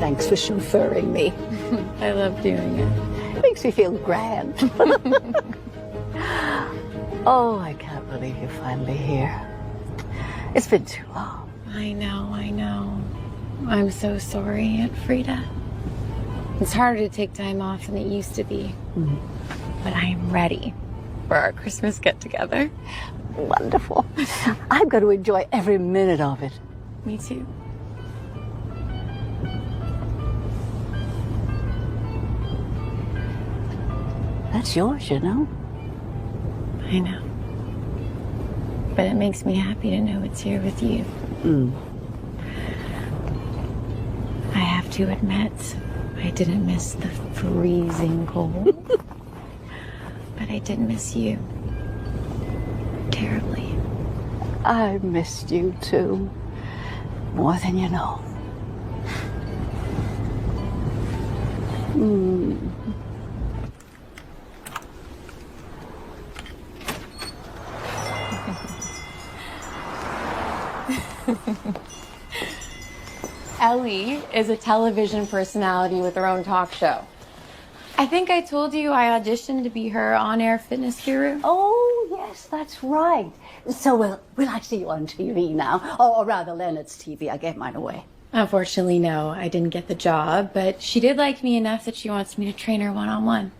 thanks for chauffeuring me. I love doing it. It makes me feel grand. Oh, I can't believe you're finally here. It's been too long. I know. I'm so sorry, Aunt Frida. It's harder to take time off than it used to be. But I am ready for our Christmas get-together. Wonderful. I'm going to enjoy every minute of it. Me too. That's yours, you know. I know. But it makes me happy to know it's here with you. I have to admit, I didn't miss the freezing cold. But I did miss you. Terribly. I missed you too. More than you know. Ellie is a television personality with her own talk show. I think I told you I auditioned to be her on-air fitness guru. Oh, yes, that's right. So we'll I see you on TV now. Or rather, Leonard's TV. I gave mine away. Unfortunately, no, I didn't get the job, but she did like me enough that she wants me to train her one-on-one.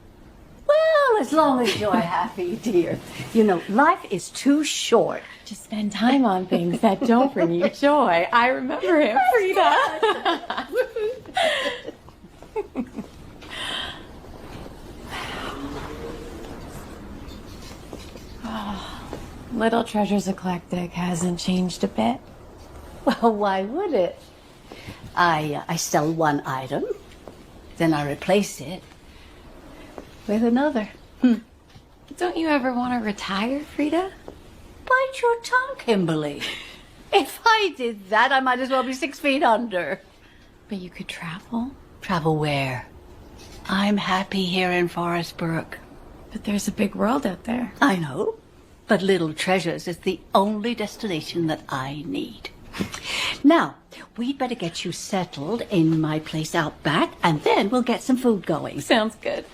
Well, as long as you're happy, dear. You know, life is too short. To spend time on things that don't bring you joy. I remember him, Frida. Little Treasures Eclectic hasn't changed a bit. Well, why would it? I sell one item, then I replace it with another. Don't you ever want to retire, Frida? Bite your tongue, Kimberly. If I did that, I might as well be 6 feet under. But you could travel. Travel where? I'm happy here in Forest Brook. But there's a big world out there. I know, but Little Treasures is the only destination that I need. Now, we'd better get you settled in my place out back, and then we'll get some food going. Sounds good.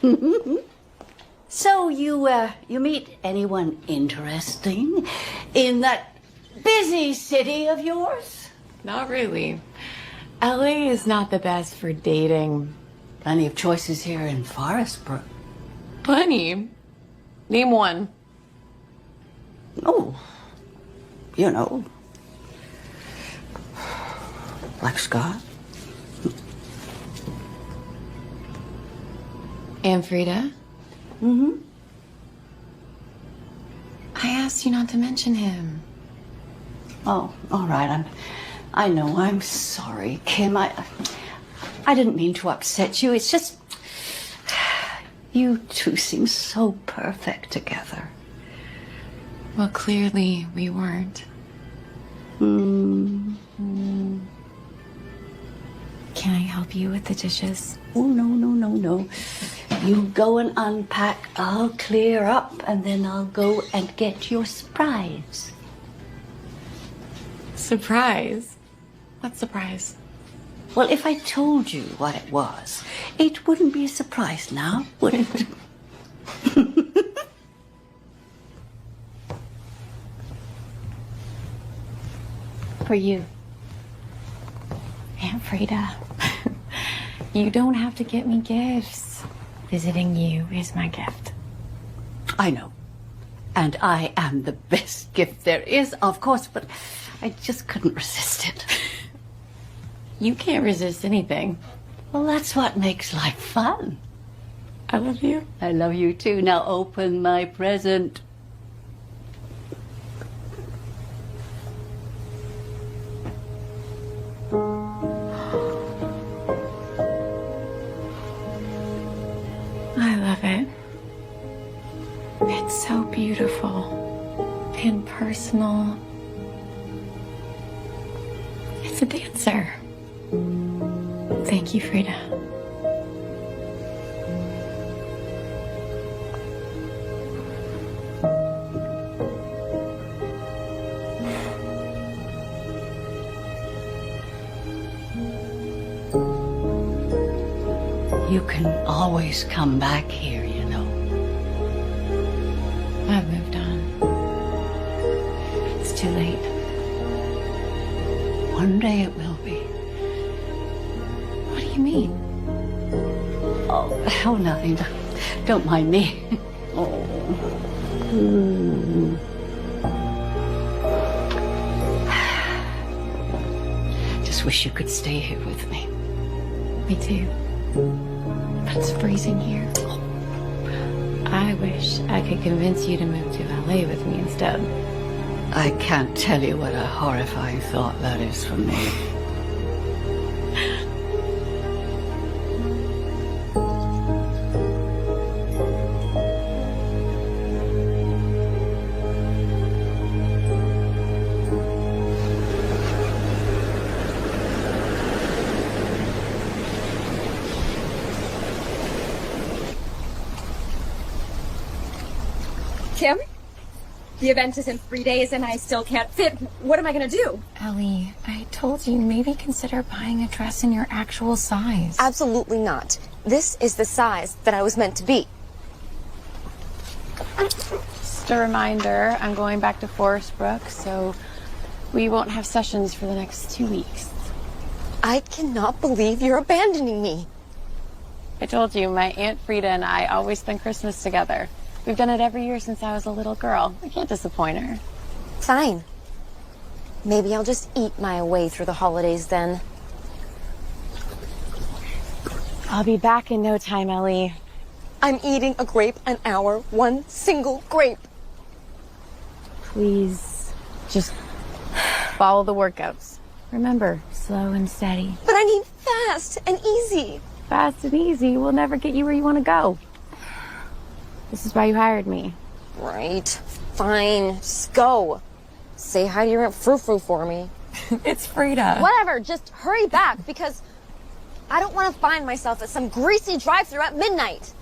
So you meet anyone interesting in that busy city of yours? Not really. LA is not the best for dating. Plenty of choices here in Forest Brook. Plenty. Name one. Oh, you know, like Scott. And Frida? I asked you not to mention him. Oh, all right. I know. I'm sorry, Kim. I didn't mean to upset you. It's just you two seem so perfect together. Well, clearly we weren't. Can I help you with the dishes? Oh, no. You go and unpack. I'll clear up, and then I'll go and get your surprise. Surprise? What surprise? Well, if I told you what it was, it wouldn't be a surprise now, would it? For you. Aunt Frida, you don't have to get me gifts. Visiting you is my gift. I know. And I am the best gift there is, of course, but I just couldn't resist it. You can't resist anything. Well, that's what makes life fun. I love you. I love you too. Now open my present. I love it. It's so beautiful and personal. It's a dancer. Thank you, Frida. You can always come back here, you know. I've moved on. It's too late. One day it will be. What do you mean? Oh, nothing. Don't mind me. Oh. Just wish you could stay here with me. Me too. But it's freezing here. I wish I could convince you to move to LA with me instead. I can't tell you what a horrifying thought that is for me. Kim? The event is in 3 days and I still can't fit. What am I gonna do? Ellie, I told you maybe consider buying a dress in your actual size. Absolutely not. This is the size that I was meant to be. Just a reminder, I'm going back to Forest Brook, so we won't have sessions for the next 2 weeks. I cannot believe you're abandoning me. I told you, my Aunt Frida and I always spend Christmas together. We've done it every year since I was a little girl. I can't disappoint her. Fine. Maybe I'll just eat my way through the holidays then. I'll be back in no time, Ellie. I'm eating a grape an hour, one single grape. Please, just follow the workouts. Remember, slow and steady. But I need fast and easy. Fast and easy will never get you where you want to go. This is why you hired me. Right. Fine. Just go. Say hi to your Aunt Frou-Frou for me. It's Frida. Whatever. Just hurry back because I don't want to find myself at some greasy drive-thru at midnight.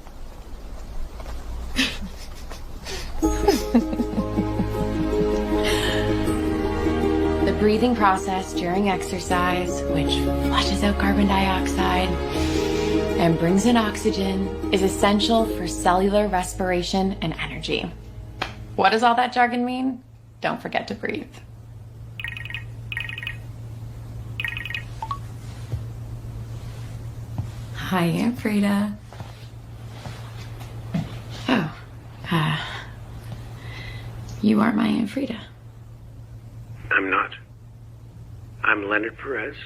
The breathing process during exercise, which flushes out carbon dioxide and brings in oxygen, is essential for cellular respiration and energy. What does all that jargon mean? Don't forget to breathe. Hi, Aunt Frida. Oh, you aren't my Aunt Frida. I'm not. I'm Leonard Perez,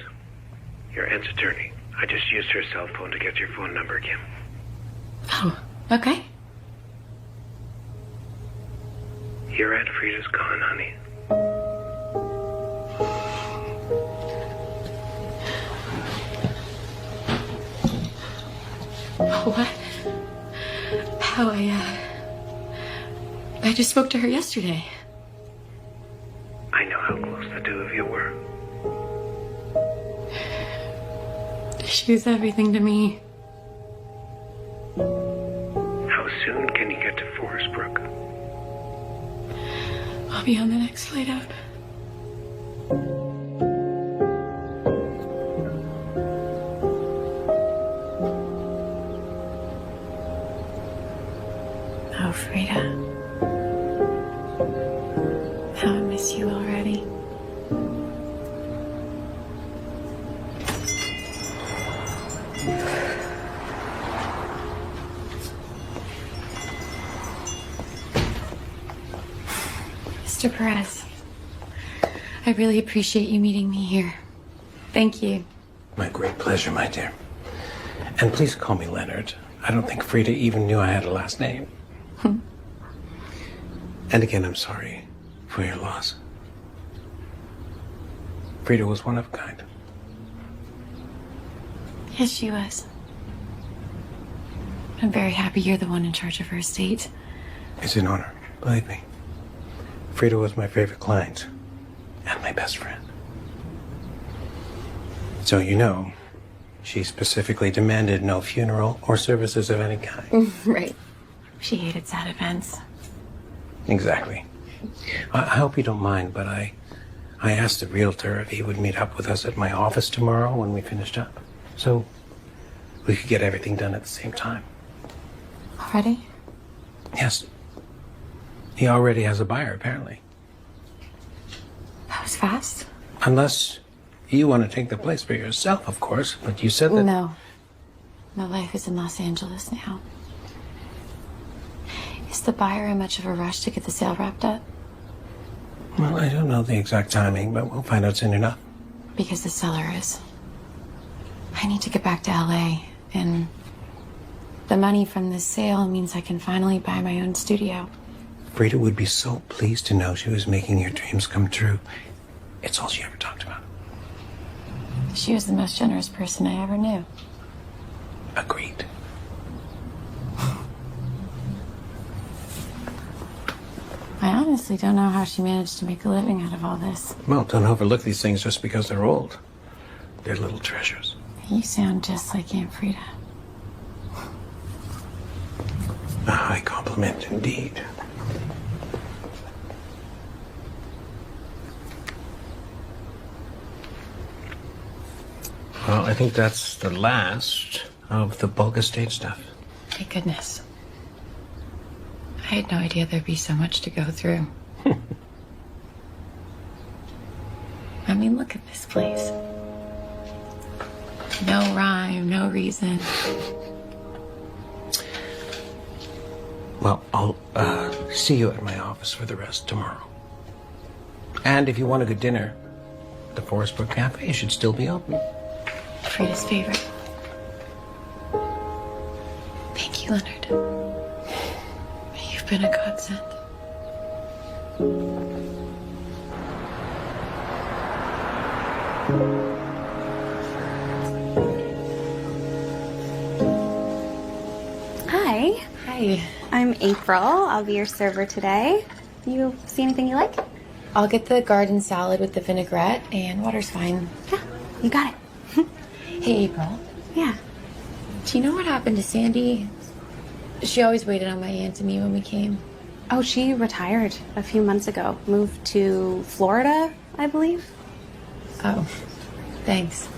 your aunt's attorney. I just used her cell phone to get your phone number, Kim. Oh, okay. Your Aunt Frida's gone, honey. What? How I just spoke to her yesterday. I know how close the two of you were. She was everything to me. How soon can you get to Forest Brook? I'll be on the next flight out. Oh, Frida. How I miss you already. Mr. Perez, I really appreciate you meeting me here. Thank you. My great pleasure, my dear. And please call me Leonard. I don't think Frida even knew I had a last name. And again, I'm sorry for your loss. Frida was one of a kind. Yes, she was. I'm very happy you're the one in charge of her estate. It's an honor, believe me. Frida was my favorite client and my best friend. So you know, she specifically demanded no funeral or services of any kind. Right. She hated sad events. Exactly. I hope you don't mind, but I asked the realtor if he would meet up with us at my office tomorrow when we finished up. So We could get everything done at the same time. Already? Yes. He already has a buyer, apparently. That was fast. Unless you want to take the place for yourself, of course. But you said that... No. My life is in Los Angeles now. Is the buyer in much of a rush to get the sale wrapped up? Well, I don't know the exact timing, but we'll find out soon enough. Because the seller is. I need to get back to LA, and the money from this sale means I can finally buy my own studio. Frida would be so pleased to know she was making your dreams come true. It's all she ever talked about. She was the most generous person I ever knew. Agreed. I honestly don't know how she managed to make a living out of all this. Well, don't overlook these things just because they're old. They're little treasures. You sound just like Aunt Frida. A high compliment indeed. Well, I think that's the last of the bulk estate stuff. Thank goodness. I had no idea there'd be so much to go through. I mean, look at this place. No rhyme, no reason. Well, I'll see you at my office for the rest tomorrow. And if you want a good dinner, the Forest Brook Cafe should still be open. Frida's favorite. Thank you, Leonard. You've been a godsend. Hi, Hi. I'm April. I'll be your server today. You see anything you like? I'll get the garden salad with the vinaigrette, and water's fine. Yeah, you got it. Hey, April. Yeah. Do you know what happened to Sandy? She always waited on my aunt and me when we came. Oh, she retired a few months ago. Moved to Florida, I believe. Oh, thanks.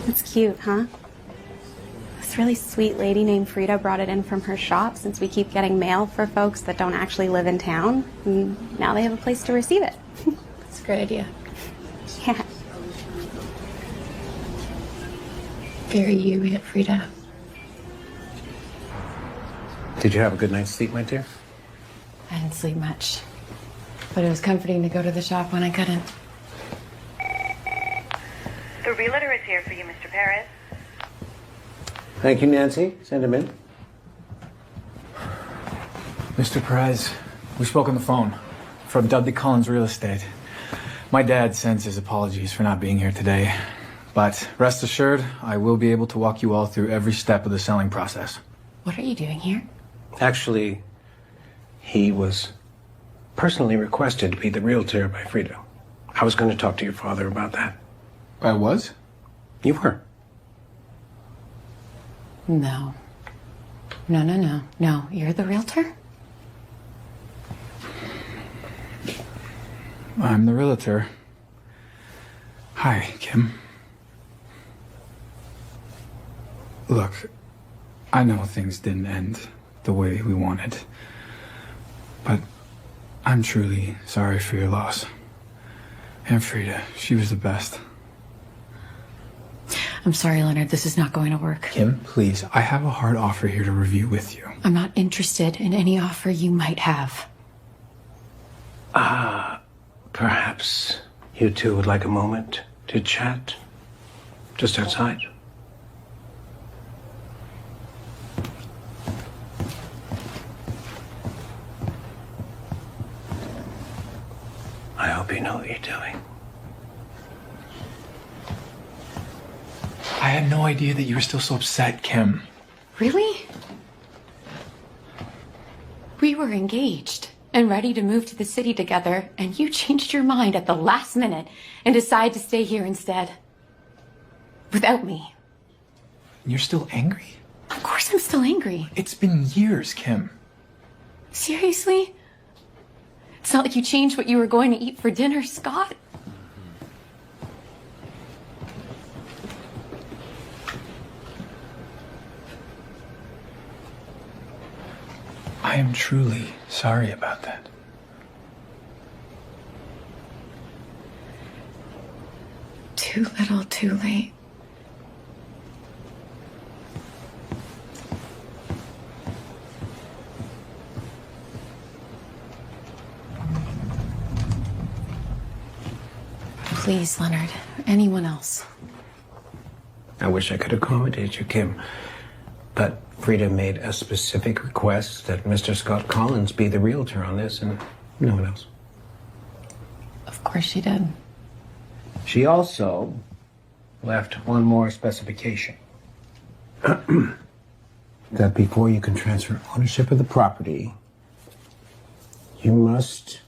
It's cute, huh? This really sweet lady named Frida brought it in from her shop since we keep getting mail for folks that don't actually live in town. And now they have a place to receive it. It's a great idea. Yeah. Very you, Aunt Frida. Did you have a good night's sleep, my dear? I didn't sleep much, but it was comforting to go to the shop when I couldn't. The realtor is here for you, Mr. Perez. Thank you, Nancy. Send him in. Mr. Perez, we spoke on the phone from Dudley Collins Real Estate. My dad sends his apologies for not being here today, but rest assured, I will be able to walk you all through every step of the selling process. What are you doing here? Actually, he was personally requested to be the realtor by Frida. I was going to talk to your father about that. I was? You were. No. No, you're the realtor? I'm the realtor. Hi, Kim. Look, I know things didn't end the way we wanted, but I'm truly sorry for your loss. And Frida, she was the best. I'm sorry, Leonard, this is not going to work. Kim, please, I have a hard offer here to review with you. I'm not interested in any offer you might have. Perhaps you two would like a moment to chat just outside. I hope you know what you're doing. I had no idea that you were still so upset, Kim. Really? We were engaged and ready to move to the city together, and you changed your mind at the last minute and decided to stay here instead. Without me. You're still angry? Of course I'm still angry. It's been years, Kim. Seriously? It's not like you changed what you were going to eat for dinner, Scott. I am truly sorry about that. Too little, too late. Please, Leonard. Anyone else? I wish I could accommodate you, Kim. But Frida made a specific request that Mr. Scott Collins be the realtor on this and no one else. Of course she did. She also left one more specification. That before you can transfer ownership of the property, you must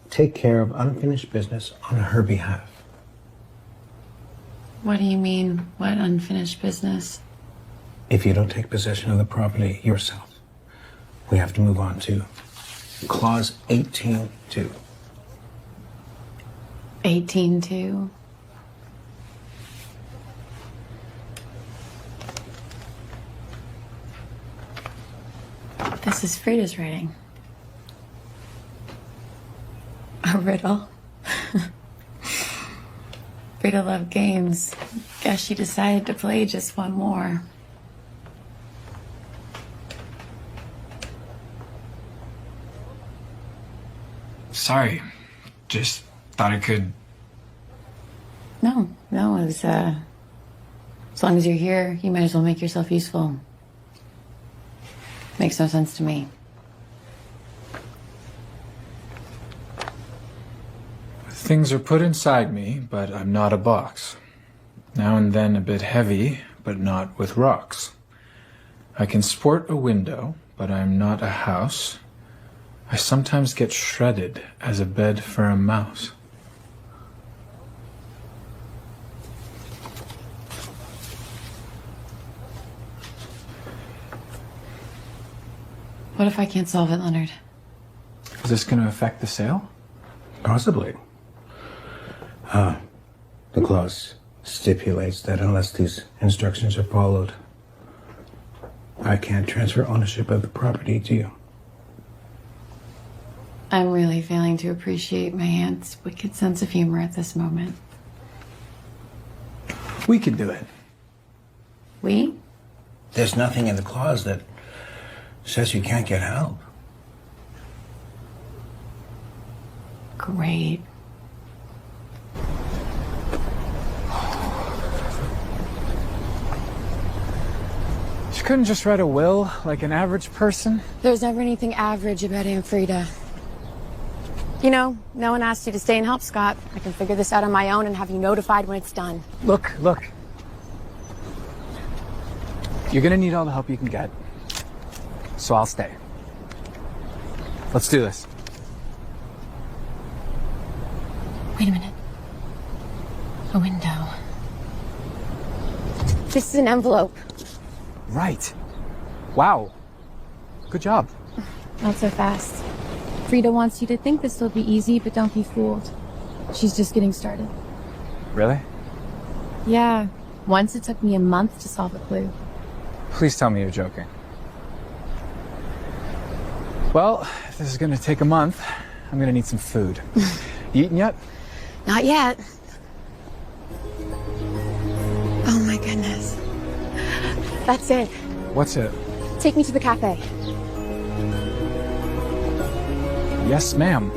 take care of unfinished business on her behalf. What do you mean, what unfinished business? If you don't take possession of the property yourself, we have to move on to clause 18.2. 18-2. This is Frida's writing. A riddle. Frida loved games. Guess she decided to play just one more. Sorry. Just thought I could... No, it was, as long as you're here, you might as well make yourself useful. Makes no sense to me. Things are put inside me, but I'm not a box. Now and then a bit heavy, but not with rocks. I can sport a window, but I'm not a house. I sometimes get shredded as a bed for a mouse. What if I can't solve it, Leonard? Is this going to affect the sale? Possibly. The clause stipulates that unless these instructions are followed, I can't transfer ownership of the property to you. I'm really failing to appreciate my aunt's wicked sense of humor at this moment. We could do it. We? There's nothing in the clause that says you can't get help. Great. She couldn't just write a will like an average person? There's never anything average about Aunt Frida. You know, no one asked you to stay and help, Scott. I can figure this out on my own and have you notified when it's done. Look. You're gonna need all the help you can get. So I'll stay. Let's do this. Wait a minute. A window. This is an envelope. Right. Wow. Good job. Not so fast. Frida wants you to think this will be easy, but don't be fooled. She's just getting started. Really? Yeah. Once it took me a month to solve a clue. Please tell me you're joking. Well, if this is gonna take a month, I'm gonna need some food. You eaten yet? Not yet. Oh my goodness. That's it. What's it? Take me to the cafe. Yes, ma'am.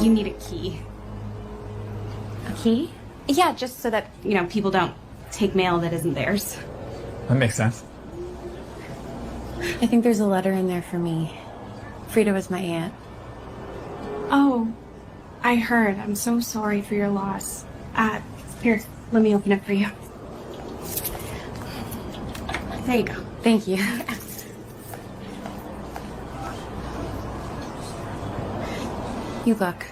You need a key. A key? Yeah, just so that, people don't take mail that isn't theirs. That makes sense. I think there's a letter in there for me. Frida was my aunt. Oh, I heard. I'm so sorry for your loss. Here, let me open it for you. There you go. Thank you. You look.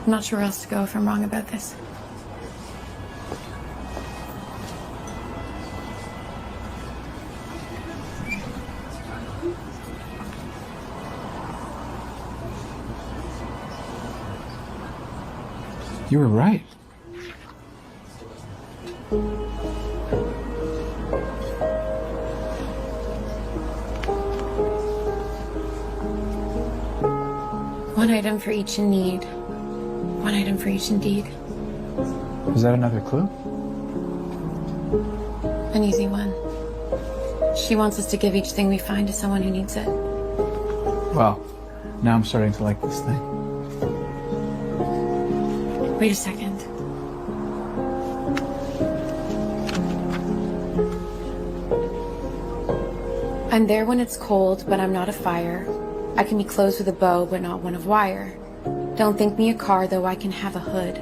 I'm not sure where else to go if I'm wrong about this. You were right. One item for each in need. One item for each in deed. Is that another clue? An easy one. She wants us to give each thing we find to someone who needs it. Well, now I'm starting to like this thing. Wait a second. I'm there when it's cold, but I'm not a fire. I can be closed with a bow, but not one of wire. Don't think me a car, though I can have a hood.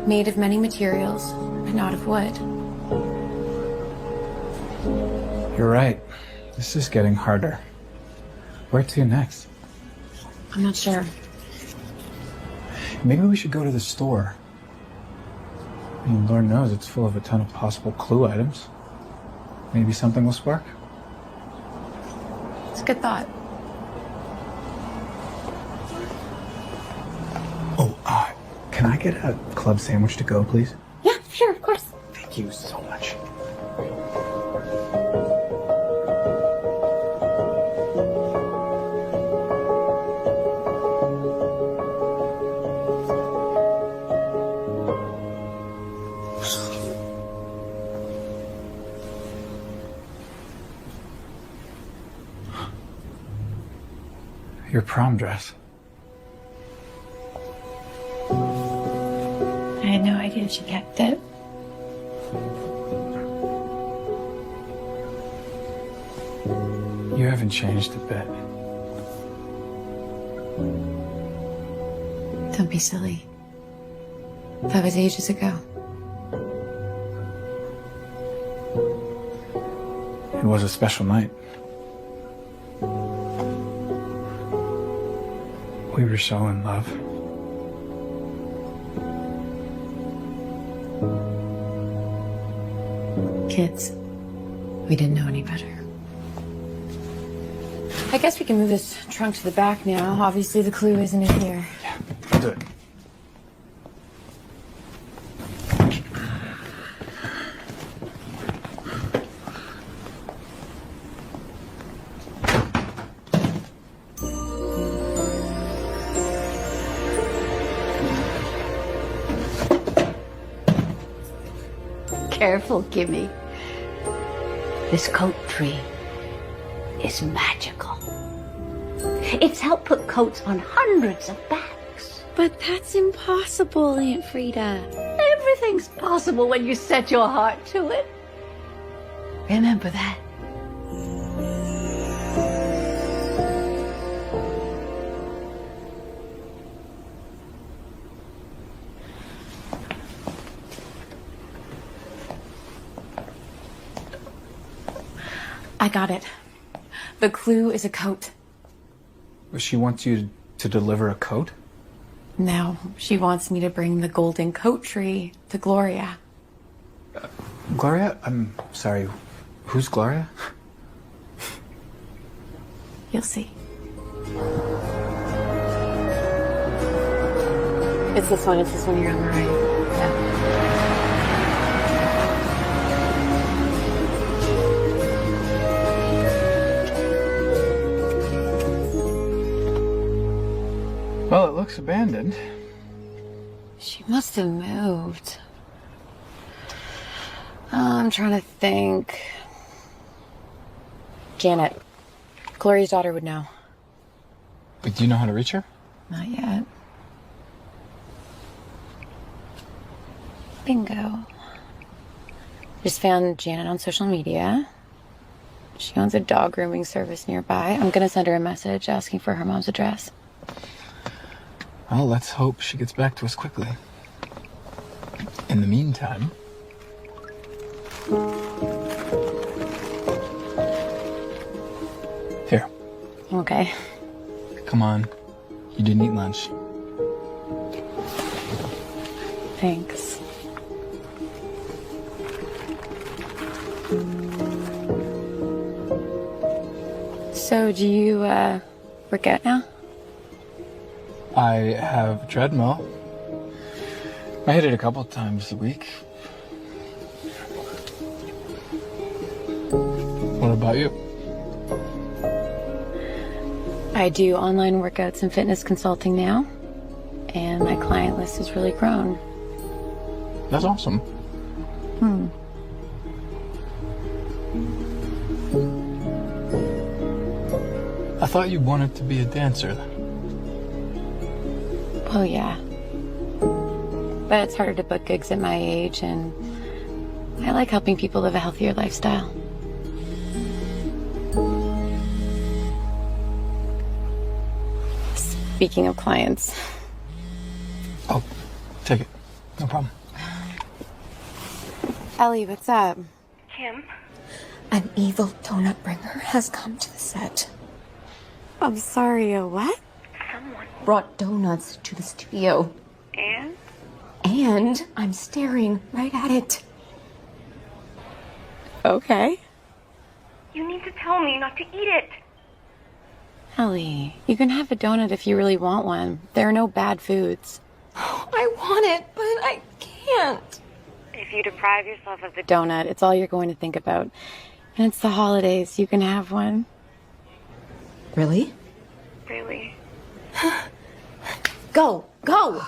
Made of many materials, but not of wood. You're right. This is getting harder. Where to next? I'm not sure. Maybe we should go to the store. I mean, Lord knows it's full of a ton of possible clue items. Maybe something will spark. It's a good thought. Oh, can I get a club sandwich to go, please? Yeah, sure, of course. Thank you so much. Your prom dress. I had no idea she kept it. You haven't changed a bit. Don't be silly. That was ages ago. It was a special night. We were so in love. Kids. We didn't know any better. I guess we can move this trunk to the back now. Obviously the clue isn't in here. Yeah, I'll do it. Careful, Kimmy. This coat tree is magical. It's helped put coats on hundreds of backs. But that's impossible, Aunt Frida. Everything's possible when you set your heart to it. Remember that. I got it. The clue is a coat. She wants you to deliver a coat? Now, she wants me to bring the golden coat tree to Gloria. Gloria? I'm sorry. Who's Gloria? You'll see. It's this one. It's this one here on the right. Yeah. Well, it looks abandoned. She must have moved. I'm trying to think. Janet. Gloria's daughter would know. But do you know how to reach her? Not yet. Bingo. Just found Janet on social media. She owns a dog grooming service nearby. I'm gonna send her a message asking for her mom's address. Well, let's hope she gets back to us quickly. In the meantime... Okay. Come on. You didn't eat lunch. Thanks. So, do you, work out now? I have a treadmill. I hit it a couple times a week. What about you? I do online workouts and fitness consulting now, and my client list has really grown. That's awesome. I thought you wanted to be a dancer. Oh, yeah. But it's harder to book gigs at my age, and I like helping people live a healthier lifestyle. Speaking of clients. Oh, take it. No problem. Ellie, what's up? Kim? An evil donut bringer has come to the set. I'm sorry, a what? Someone. Brought donuts to the studio. And? And I'm staring right at it. Okay. You need to tell me not to eat it. Ellie, you can have a donut if you really want one. There are no bad foods. I want it, but I can't. If you deprive yourself of the Donut, it's all you're going to think about. And it's the holidays. You can have one. Really? really. Go, go!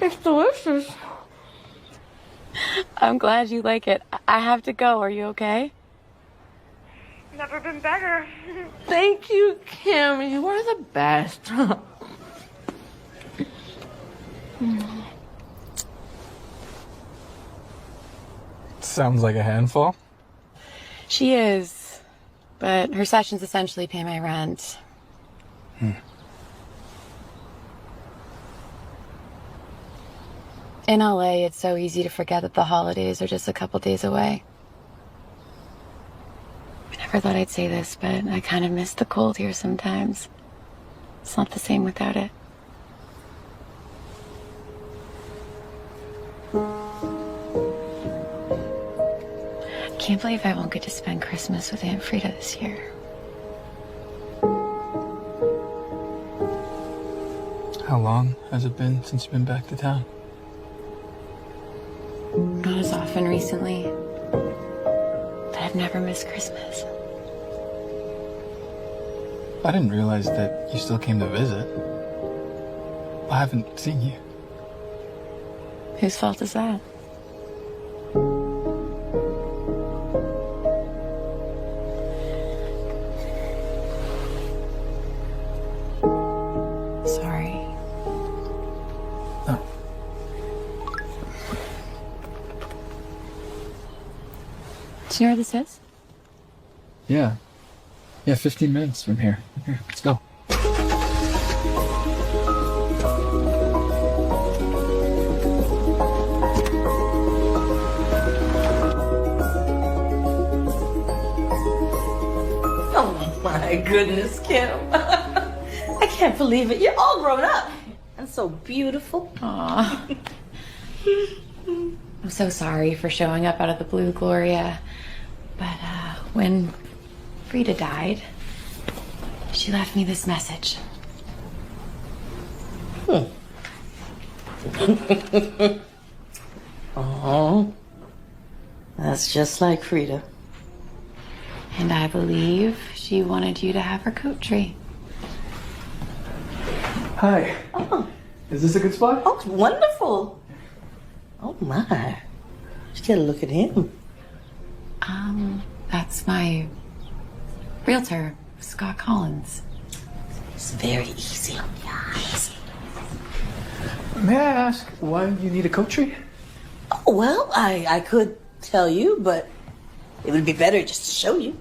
It's delicious. I'm glad you like it. I have to go. Are you okay? Never been better. Thank you, Kim. You are the best. Sounds like a handful. She is. But her sessions essentially pay my rent. In LA, it's so easy to forget that the holidays are just a couple days away. I never thought I'd say this, but I kind of miss the cold here sometimes. It's not the same without it. I can't believe I won't get to spend Christmas with Aunt Frida this year. How long has it been since you've been back to town? Not as often recently, but I've never missed Christmas. I didn't realize that you still came to visit. I haven't seen you. Whose fault is that? Sorry. Oh. Do you know where this is? Yeah. Yeah, 15 minutes from here. Here, let's go. Oh my goodness, Kim. I can't believe it. You're all grown up and so beautiful. Aw. I'm so sorry for showing up out of the blue, Gloria. But when Frida died, she left me this message. Oh, that's just like Frida. And I believe she wanted you to have her coat tree. Hi. Oh, Is this a good spot? oh, wonderful. Oh my. You gotta look at him. That's my realtor, Scott Collins. It's very easy on the eyes. May I ask why you need a coat tree? Oh, well, I could tell you, but it would be better just to show you.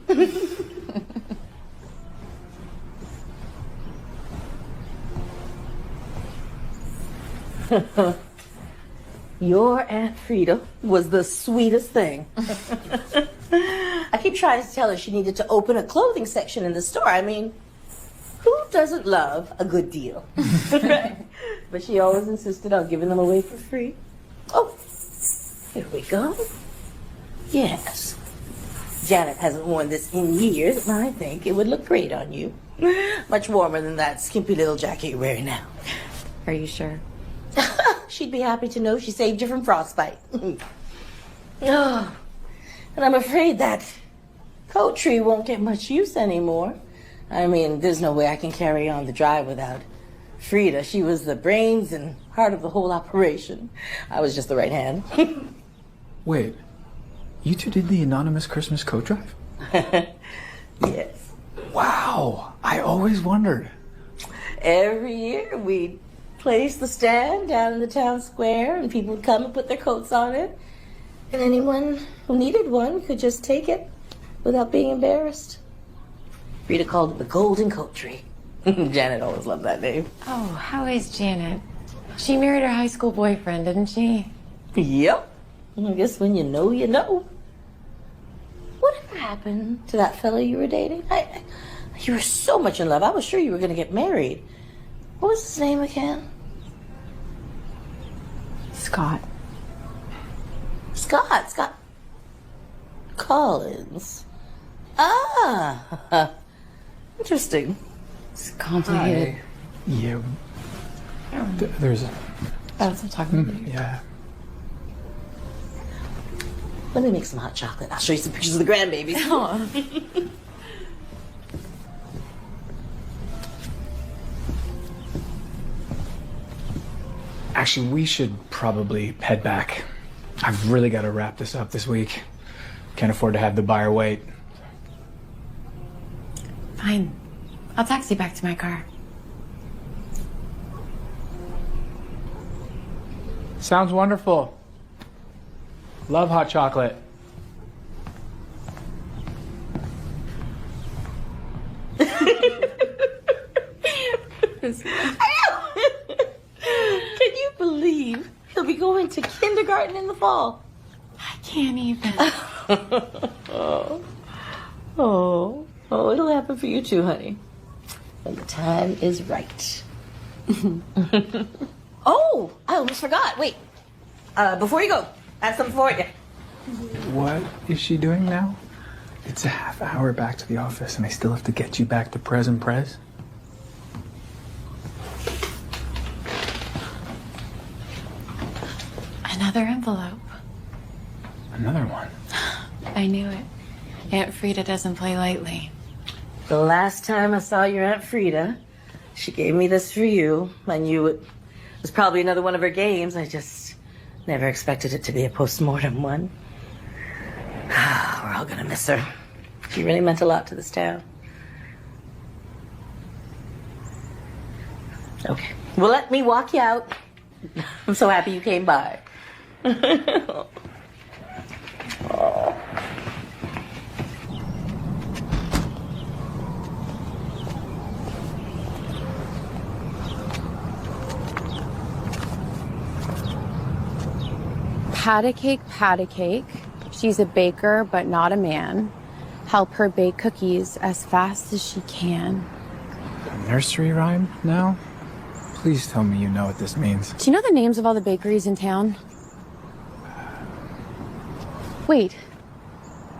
Your Aunt Frida was the sweetest thing. I keep trying to tell her she needed to open a clothing section in the store. I mean, who doesn't love a good deal? But she always insisted on giving them away for free. Oh, here we go. Yes. Janet hasn't worn this in years, and I think it would look great on you. Much warmer than that skimpy little jacket you're wearing now. Are you sure? She'd be happy to know she saved you from frostbite. Oh, and I'm afraid that coat tree won't get much use anymore. I mean, there's no way I can carry on the drive without Frida. She was the brains and heart of the whole operation. I was just the right hand. Wait, you two did the anonymous Christmas coat drive? Yes. Wow, I always wondered. Every year we'd place the stand down in the town square and people would come and put their coats on it. And anyone who needed one could just take it without being embarrassed. Rita called it the Golden Coat Tree. Janet always loved that name. Oh, how is Janet? She married her high school boyfriend, didn't she? Yep. I guess when you know, you know. Whatever happened to that fella you were dating? You were so much in love. I was sure you were going to get married. What was his name again? Scott. Scott Collins. Ah, interesting. It's complicated. Yeah. There's a... That's what I'm talking about. Yeah. Let me make some hot chocolate. I'll show you some pictures of the grandbabies. Actually, we should probably head back. I've really got to wrap this up this week. Can't afford to have the buyer wait. Fine. I'll taxi back to my car. Sounds wonderful. Love hot chocolate. Can you believe he'll be going to kindergarten in the fall? I can't even. Oh, it'll happen for you too, honey. When the time is right. Oh, I almost forgot. Wait, before you go, I have something for you. What is she doing now? It's a half hour back to the office and I still have to get you back to Pres and Pres. Another envelope. Another one. I knew it. Aunt Frida doesn't play lightly. The last time I saw your Aunt Frida, she gave me this for you. I knew it was probably another one of her games. I just never expected it to be a post-mortem one. We're all gonna miss her. She really meant a lot to this town. Okay, well, let me walk you out. I'm so happy you came by. Oh. Pat a cake. She's a baker, but not a man. Help her bake cookies as fast as she can. A nursery rhyme now? Please tell me you know what this means. Do you know the names of all the bakeries in town? Wait,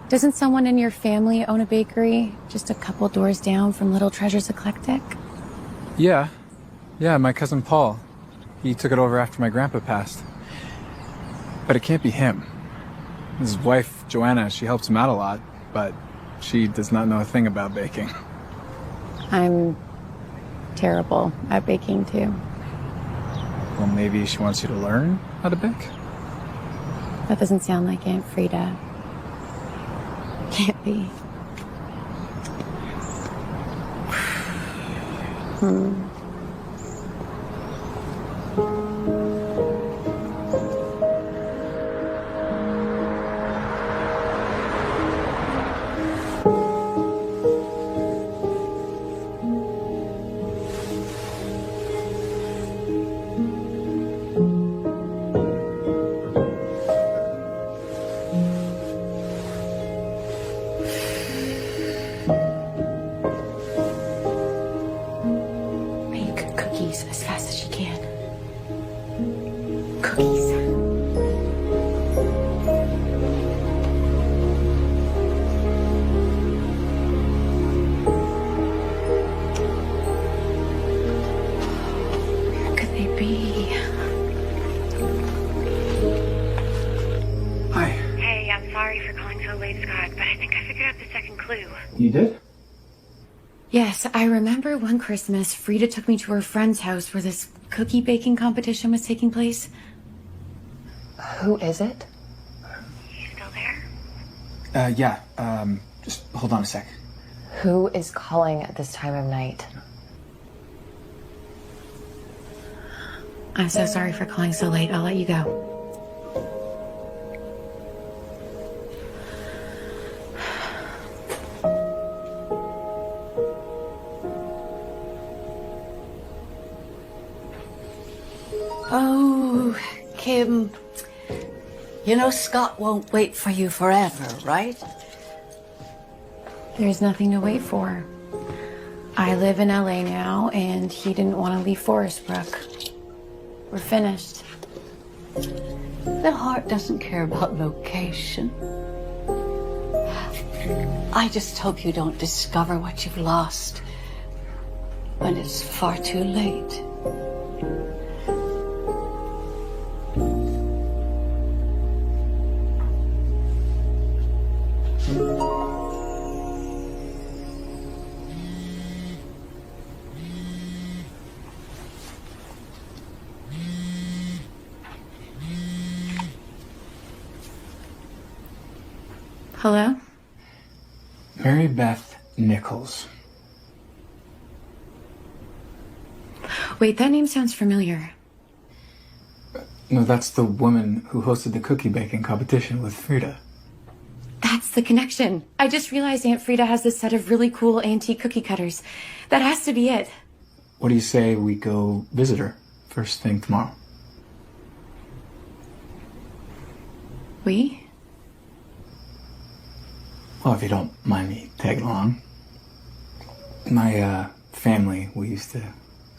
doesn't someone in your family own a bakery just a couple doors down from Little Treasures Eclectic? Yeah, my cousin Paul. He took it over after my grandpa passed. But it can't be him. His wife, Joanna, she helps him out a lot, but she does not know a thing about baking. I'm terrible at baking too. Well, maybe she wants you to learn how to bake? That doesn't sound like Aunt Frida. Can't be. can. Cookies. Where could they be? Hi. Hey, I'm sorry for calling so late, Scott, but I think I figured out the second clue. You did? Yes, I remember one Christmas, Frida took me to her friend's house where this cookie baking competition was taking place. Who is it? You still there? Yeah. Just hold on a sec. Who is calling at this time of night? I'm so sorry for calling so late. I'll let you go. Oh, Kim, you know Scott won't wait for you forever, right? There's nothing to wait for. I live in LA now, and he didn't want to leave Forest Brook. We're finished. The heart doesn't care about location. I just hope you don't discover what you've lost when it's far too late. Hello? Mary Beth Nichols. Wait, that name sounds familiar. No, that's the woman who hosted the cookie baking competition with Frida. That's the connection. I just realized Aunt Frida has this set of really cool antique cookie cutters. That has to be it. What do you say we go visit her first thing tomorrow? We? Well, if you don't mind me tagging along. My family, we used to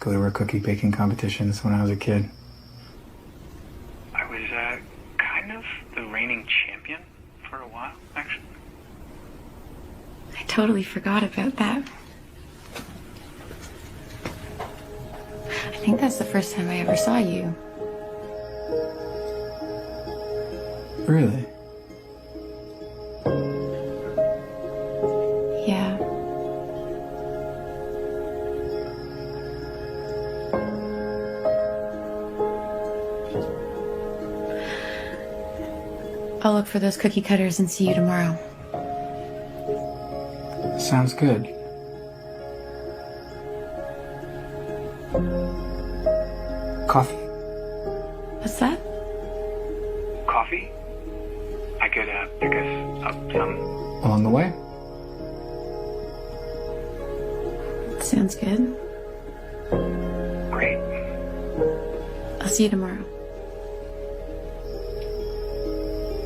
go to her cookie baking competitions when I was a kid. I was kind of the reigning champion for a while, actually. I totally forgot about that. I think that's the first time I ever saw you. Really? Yeah. I'll look for those cookie cutters and see you tomorrow. Sounds good. Coffee? What's that? Coffee? I could pick us up some. Along the way? Sounds good. Great. I'll see you tomorrow.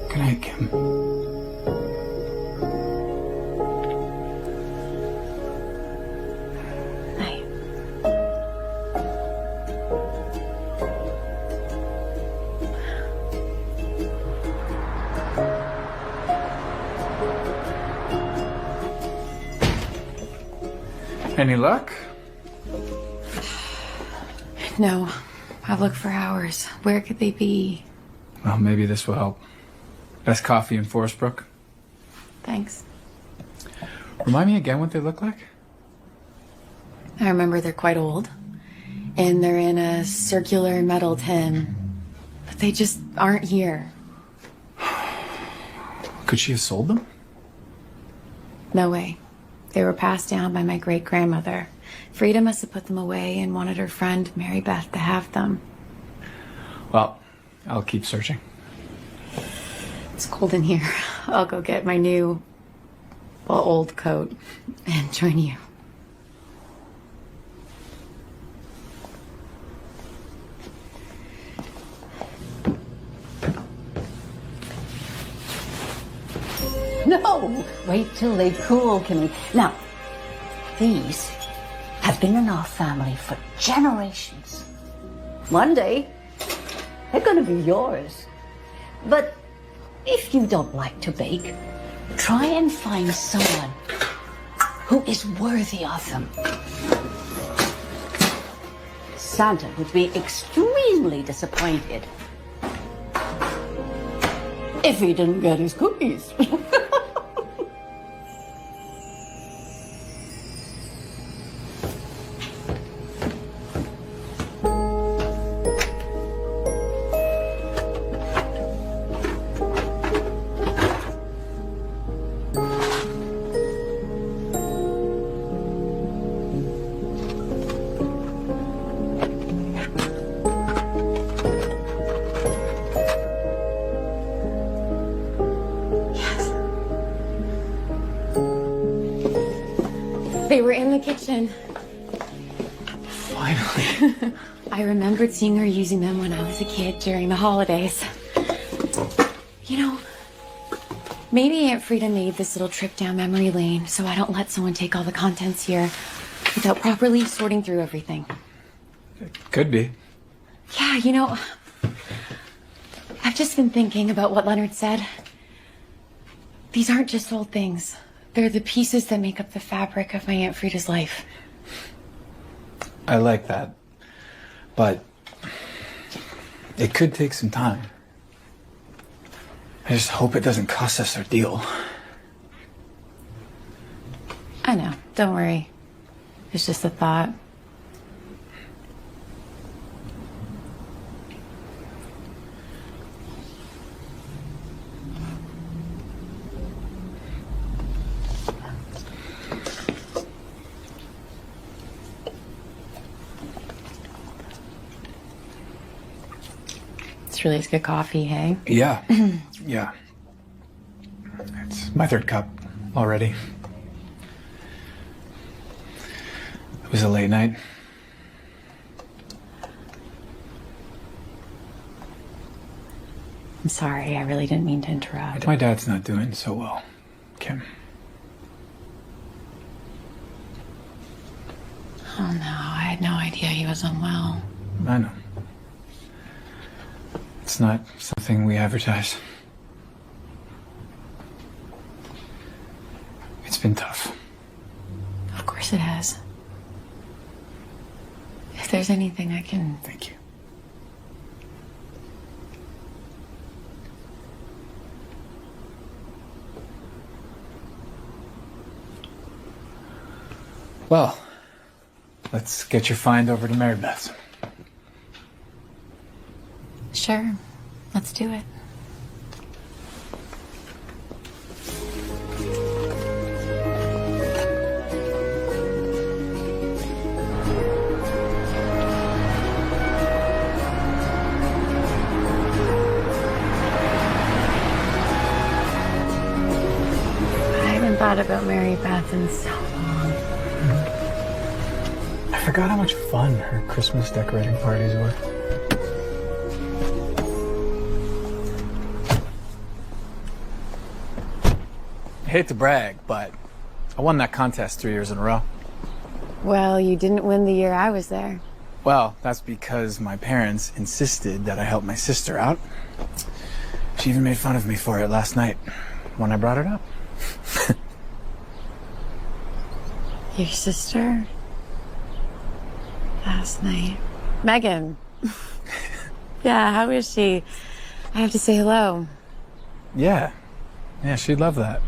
Good night, Kim. Night. Any luck? No, I've looked for hours. Where could they be? Well, maybe this will help. Best coffee in Forest Brook. Thanks. Remind me again what they look like? I remember they're quite old. And they're in a circular metal tin. But they just aren't here. Could she have sold them? No way. They were passed down by my great-grandmother. Frida must have put them away and wanted her friend, Mary Beth, to have them. Well, I'll keep searching. It's cold in here. I'll go get my new, well, old coat and join you. No, wait till they cool, Kimmy. Now, these have been in our family for generations. One day, they're gonna be yours. But if you don't like to bake, try and find someone who is worthy of them. Santa would be extremely disappointed if he didn't get his cookies. They were in the kitchen. Finally. I remembered seeing her using them when I was a kid during the holidays. You know, maybe Aunt Frida made this little trip down memory lane so I don't let someone take all the contents here without properly sorting through everything. Could be. Yeah, you know, I've just been thinking about what Leonard said. These aren't just old things. They're the pieces that make up the fabric of my Aunt Frida's life. I like that. But it could take some time. I just hope it doesn't cost us our deal. I know. Don't worry. It's just a thought. It's really good coffee, hey? Yeah. Yeah. It's my third cup already. It was a late night. I'm sorry, I really didn't mean to interrupt. My dad's not doing so well, Kim. Oh no, I had no idea he was unwell. I know. It's not something we advertise. It's been tough. Of course it has. If there's anything I can... Thank you. Well, let's get your find over to Mary Beth's. Sure, let's do it. I haven't thought about Mary Beth in so long. I forgot how much fun her Christmas decorating parties were. I hate to brag, but I won that contest 3 years in a row. Well, you didn't win the year I was there. Well, that's because my parents insisted that I help my sister out. She even made fun of me for it last night when I brought it up. Your sister? Last night. Megan. Yeah, how is she? I have to say hello. Yeah, she'd love that.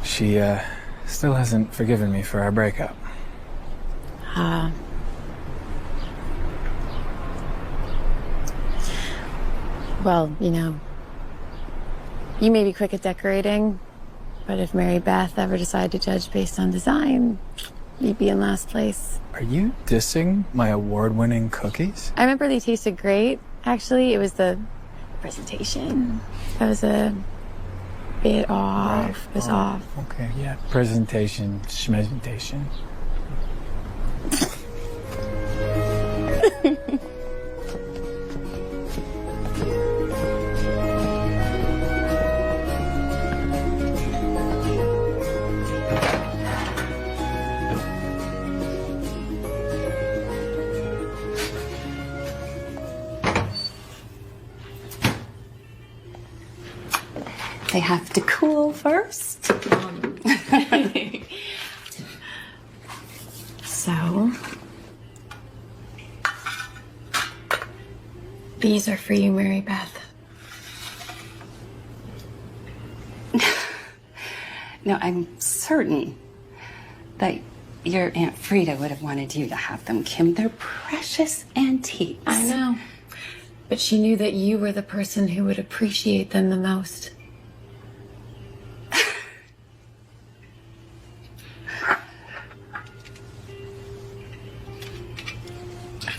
She still hasn't forgiven me for our breakup. Well, you know, you may be quick at decorating, but if Mary Beth ever decided to judge based on design, you'd be in last place. Are you dissing my award-winning cookies? I remember they tasted great. Actually, it was the presentation that was a bit off. Right. It was off. Okay, yeah. Presentation, schmesentation. they have to cool first. So, these are for you, Mary Beth. No, I'm certain that your Aunt Frida would have wanted you to have them, Kim. They're precious antiques. I know. But she knew that you were the person who would appreciate them the most.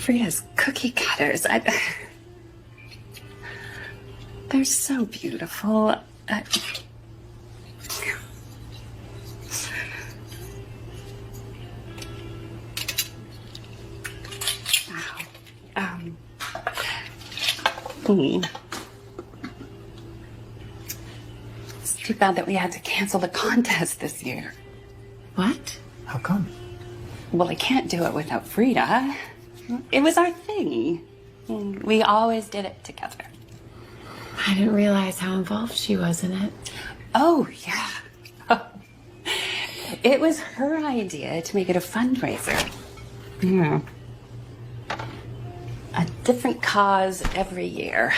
Frida's cookie cutters. They're so beautiful. It's too bad that we had to cancel the contest this year. What? How come? Well, I can't do it without Frida. It was our thing. We always did it together. I didn't realize how involved she was in it. Oh, yeah. It was her idea to make it a fundraiser. Yeah. A different cause every year.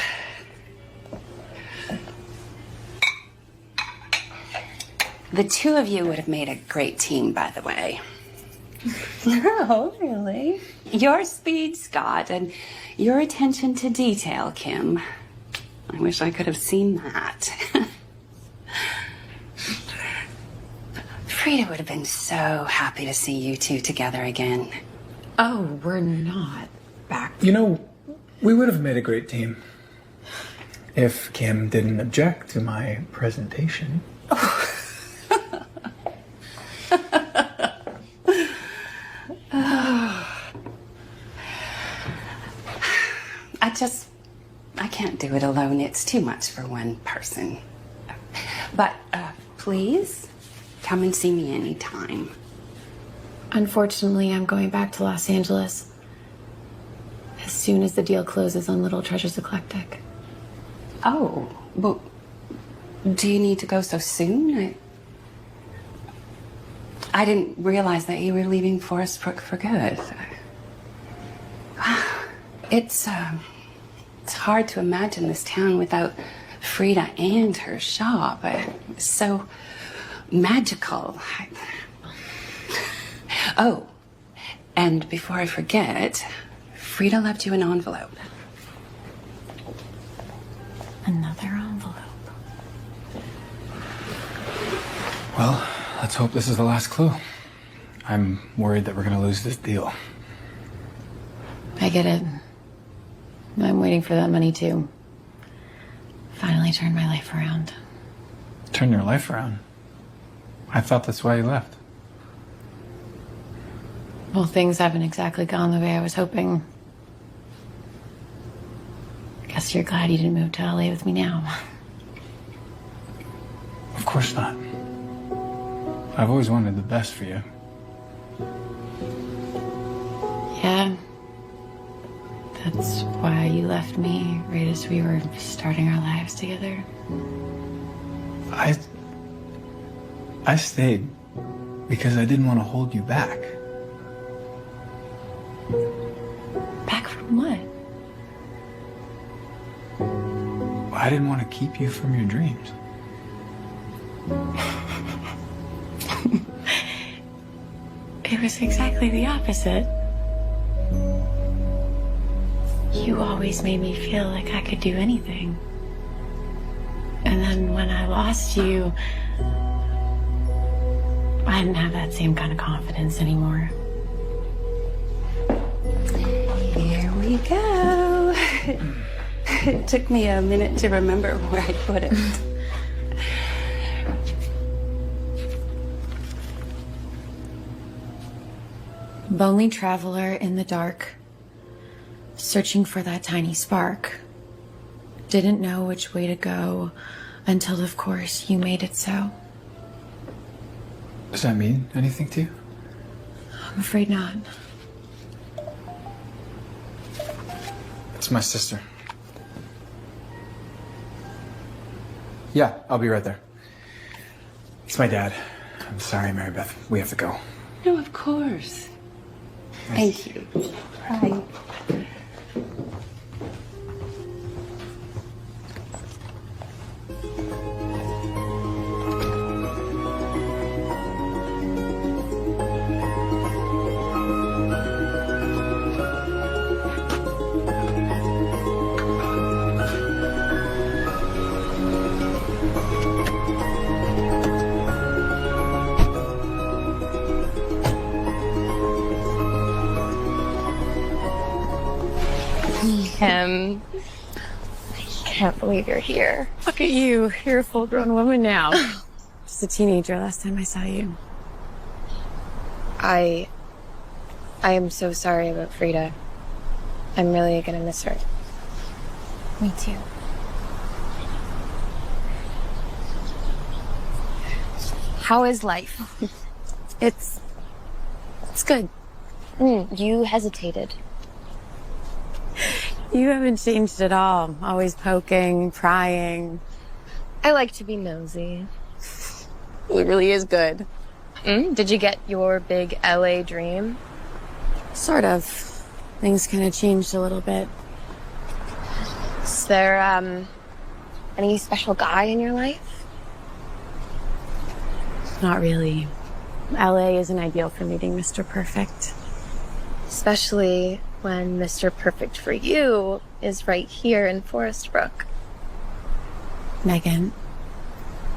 The two of you would have made a great team, by the way. No, really. Your speed, Scott, and your attention to detail, Kim. I wish I could have seen that. Frida would have been so happy to see you two together again. Oh, we're not back. You know, we would have made a great team if Kim didn't object to my presentation. I can't do it alone. It's too much for one person. But please, come and see me anytime. Unfortunately, I'm going back to Los Angeles as soon as the deal closes on Little Treasures Eclectic. Oh, well, do you need to go so soon? I didn't realize that you were leaving Forest Brook for good. It's hard to imagine this town without Frida and her shop. It's so magical. Oh, and before I forget, Frida left you an envelope. Another envelope. Well, let's hope this is the last clue. I'm worried that we're going to lose this deal. I get it. I'm waiting for that money too. Finally turn my life around. Turn your life around? I thought that's why you left. Well, things haven't exactly gone the way I was hoping. Guess you're glad you didn't move to LA with me now. Of course not. I've always wanted the best for you. Yeah. That's why you left me right as we were starting our lives together. I stayed because I didn't want to hold you back. Back from what? I didn't want to keep you from your dreams. It was exactly the opposite. You always made me feel like I could do anything. And then when I lost you, I didn't have that same kind of confidence anymore. Here we go. It took me a minute to remember where I put it. Lonely traveler in the dark, searching for that tiny spark. Didn't know which way to go until, of course, you made it so. Does that mean anything to you? I'm afraid not. It's my sister. Yeah, I'll be right there. It's my dad. I'm sorry, Mary Beth. We have to go. No, of course. Thank you. Bye. Him. I can't believe you're here. Look at you. You're a full-grown woman now. Just a teenager last time I saw you. I am so sorry about Frida. I'm really gonna miss her. Me too. How is life? It's good. You hesitated. You haven't changed at all. Always poking, prying. I like to be nosy. It really is good. Did you get your big LA dream? Sort of. Things kind of changed a little bit. Is there, any special guy in your life? Not really. LA isn't ideal for meeting Mr. Perfect. Especially when Mr. Perfect for you is right here in Forest Brook. Megan,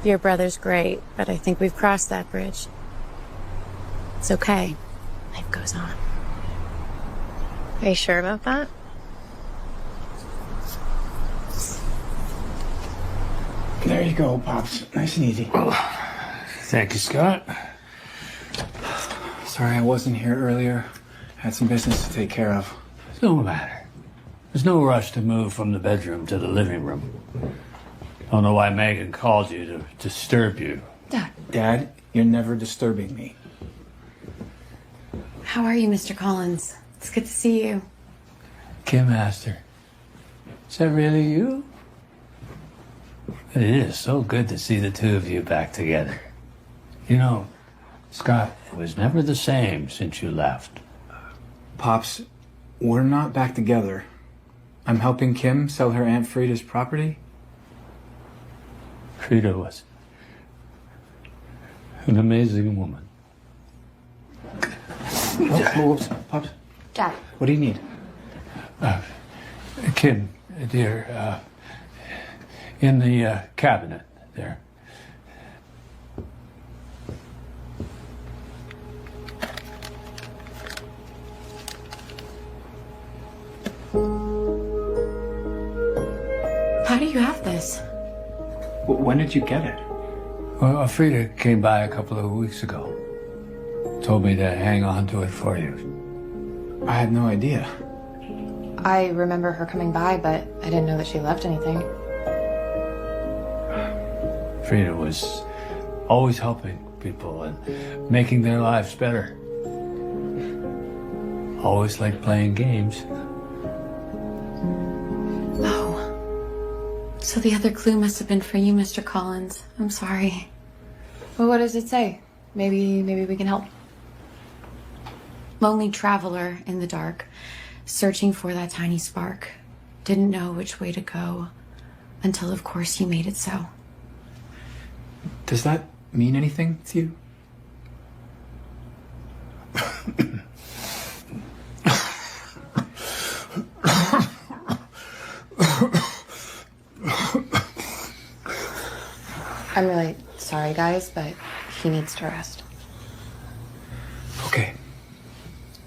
your brother's great, but I think we've crossed that bridge. It's okay. Life goes on. Are you sure about that? There you go, Pops. Nice and easy. Thank you, Scott. Sorry I wasn't here earlier. Had some business to take care of. No matter. There's no rush to move from the bedroom to the living room. Don't know why Megan called you to disturb you. Dad, you're never disturbing me. How are you, Mr. Collins? It's good to see you. Kim asked her, "Is that really you?" It is so good to see the two of you back together. You know, Scott, it was never the same since you left. Pops, we're not back together. I'm helping Kim sell her Aunt Frida's property. Frida was an amazing woman. Whoops. Pops, Dad. what do you need? Kim, dear, in the cabinet there. How do you have this? When did you get it? Well, Frida came by a couple of weeks ago. Told me to hang on to it for you. I had no idea. I remember her coming by, but I didn't know that she left anything. Frida was always helping people and making their lives better. Always liked playing games. Oh. So the other clue must have been for you, Mr. Collins. I'm sorry. Well, what does it say? Maybe we can help. Lonely traveler in the dark, searching for that tiny spark. Didn't know which way to go until, of course, you made it so. Does that mean anything to you? I'm really sorry, guys, but he needs to rest. Okay.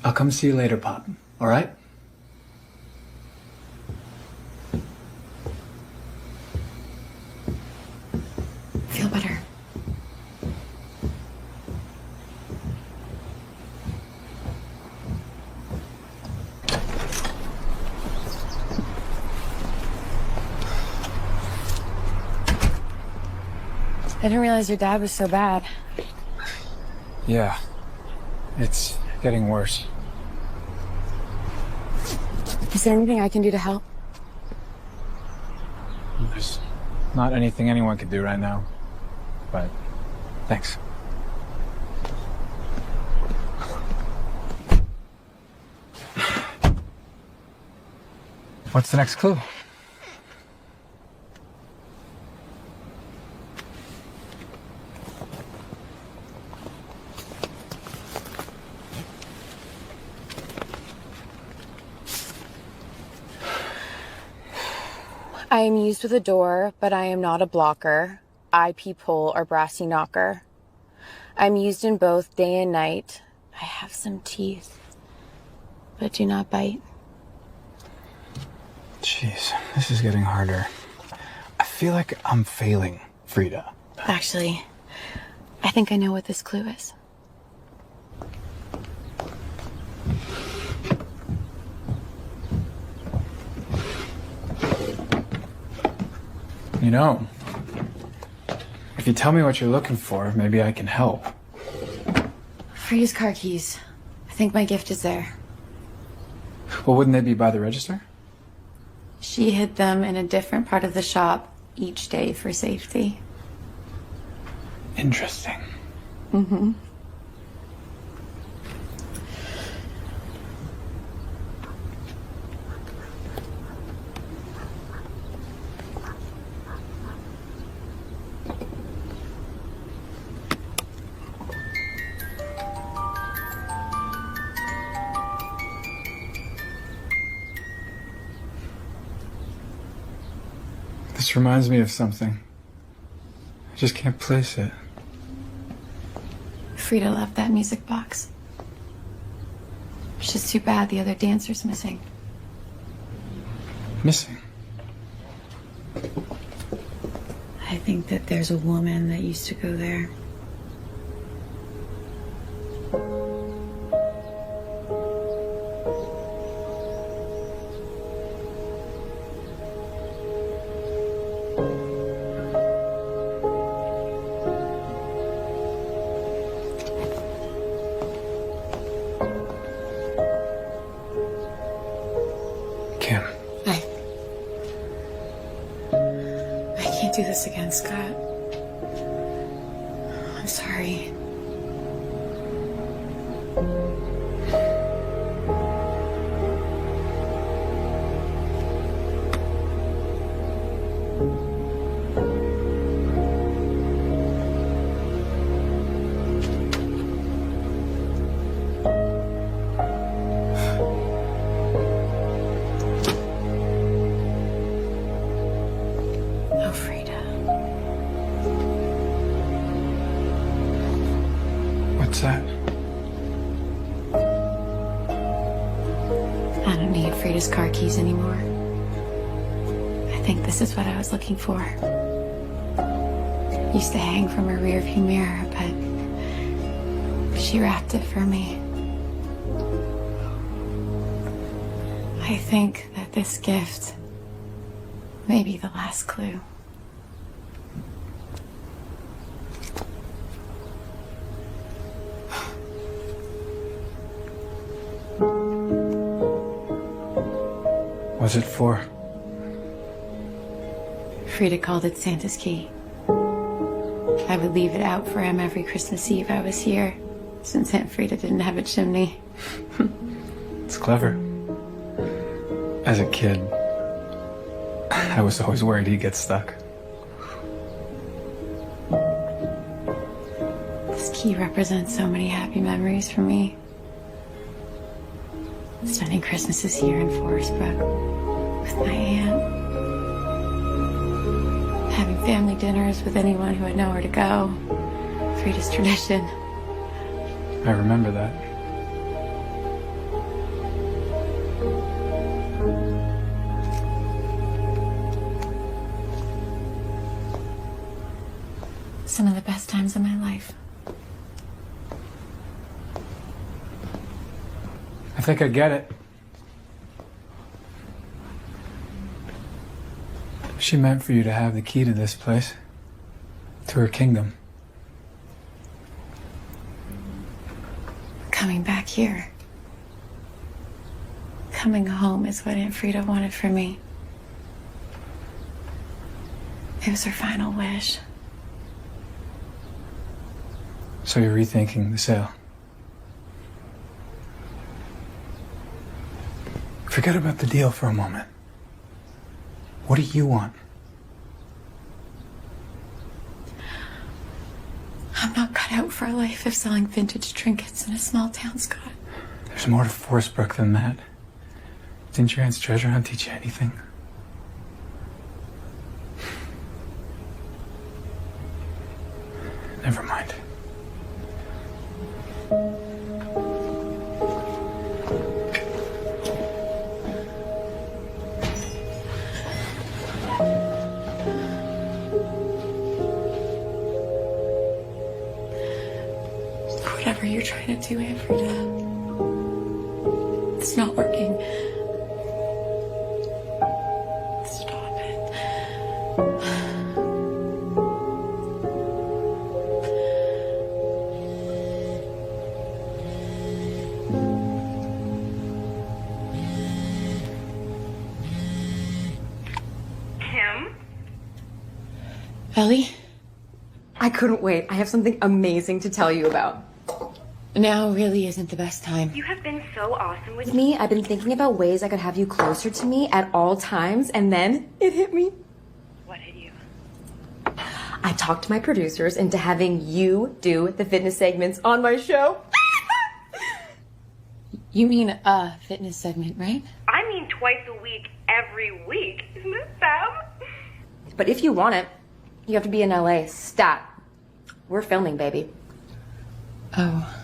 I'll come see you later, Pop. All right? Feel better. I didn't realize your dad was so bad. Yeah. It's getting worse. Is there anything I can do to help? not anything anyone could do right now. But thanks. What's the next clue? I am used with a door, but I am not a blocker, eye peephole, or brassy knocker. I'm used in both day and night. I have some teeth, but do not bite. Jeez, this is getting harder. I feel like I'm failing, Frida. Actually, I think I know what this clue is. You know, if you tell me what you're looking for, maybe I can help. Frida's car keys. I think my gift is there. Well, wouldn't they be by the register? She hid them in a different part of the shop each day for safety. Interesting. Mm-hmm. This reminds me of something. I just can't place it. Frida loved that music box. It's just too bad the other dancer's missing. Missing? I think that there's a woman that used to go there. Kim. I can't do this again, Scott. I'm sorry. Oh, Frida. What's that? I don't need Frida's car keys anymore. I think this is what I was looking for. Used to hang from her rearview mirror, but she wrapped it for me. I think that this gift may be the last clue. What's it for? Frida called it Santa's key. I would leave it out for him every Christmas Eve I was here, since Aunt Frida didn't have a chimney. It's clever. As a kid, I was always worried he'd get stuck. This key represents so many happy memories for me. Spending Christmases here in Forest Brook with my aunt. Having family dinners with anyone who had nowhere to go. Frida's tradition. I remember that. Some of the best times of my life. I think I get it. She meant for you to have the key to this place, to her kingdom. Coming back here. Coming home is what Aunt Frida wanted for me. It was her final wish. So you're rethinking the sale? Forget about the deal for a moment. What do you want? I'm not cut out for a life of selling vintage trinkets in a small town, Scott. There's more to Forest Brook than that. Didn't your aunt's treasure hunt teach you anything? Never mind. Whatever you're trying to do, Aunt Frida, it's not working. Stop it. Kim? Ellie? I couldn't wait. I have something amazing to tell you about. Now really isn't the best time. You have been so awesome with With me, I've been thinking about ways I could have you closer to me at all times, and then it hit me. What hit you? I talked to my producers into having you do the fitness segments on my show. You mean a fitness segment, right? I mean twice a week, every week. Isn't it fab? But if you want it, you have to be in LA. Stat. We're filming, baby. Oh.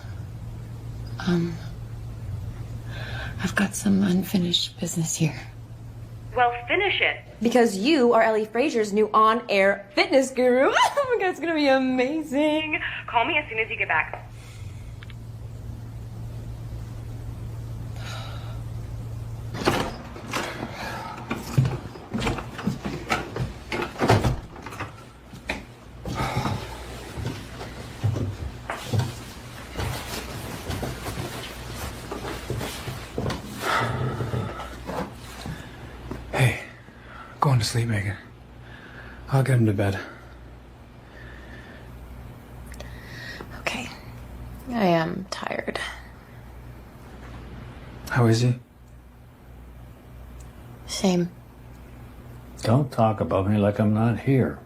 I've got some unfinished business here. Well, finish it. Because you are Ellie Frazier's new on-air fitness guru. Oh my god, it's gonna be amazing. Call me as soon as you get back. Hey, going to sleep, Megan. I'll get him to bed. Okay. I am tired. How is he? Same. Don't talk about me like I'm not here.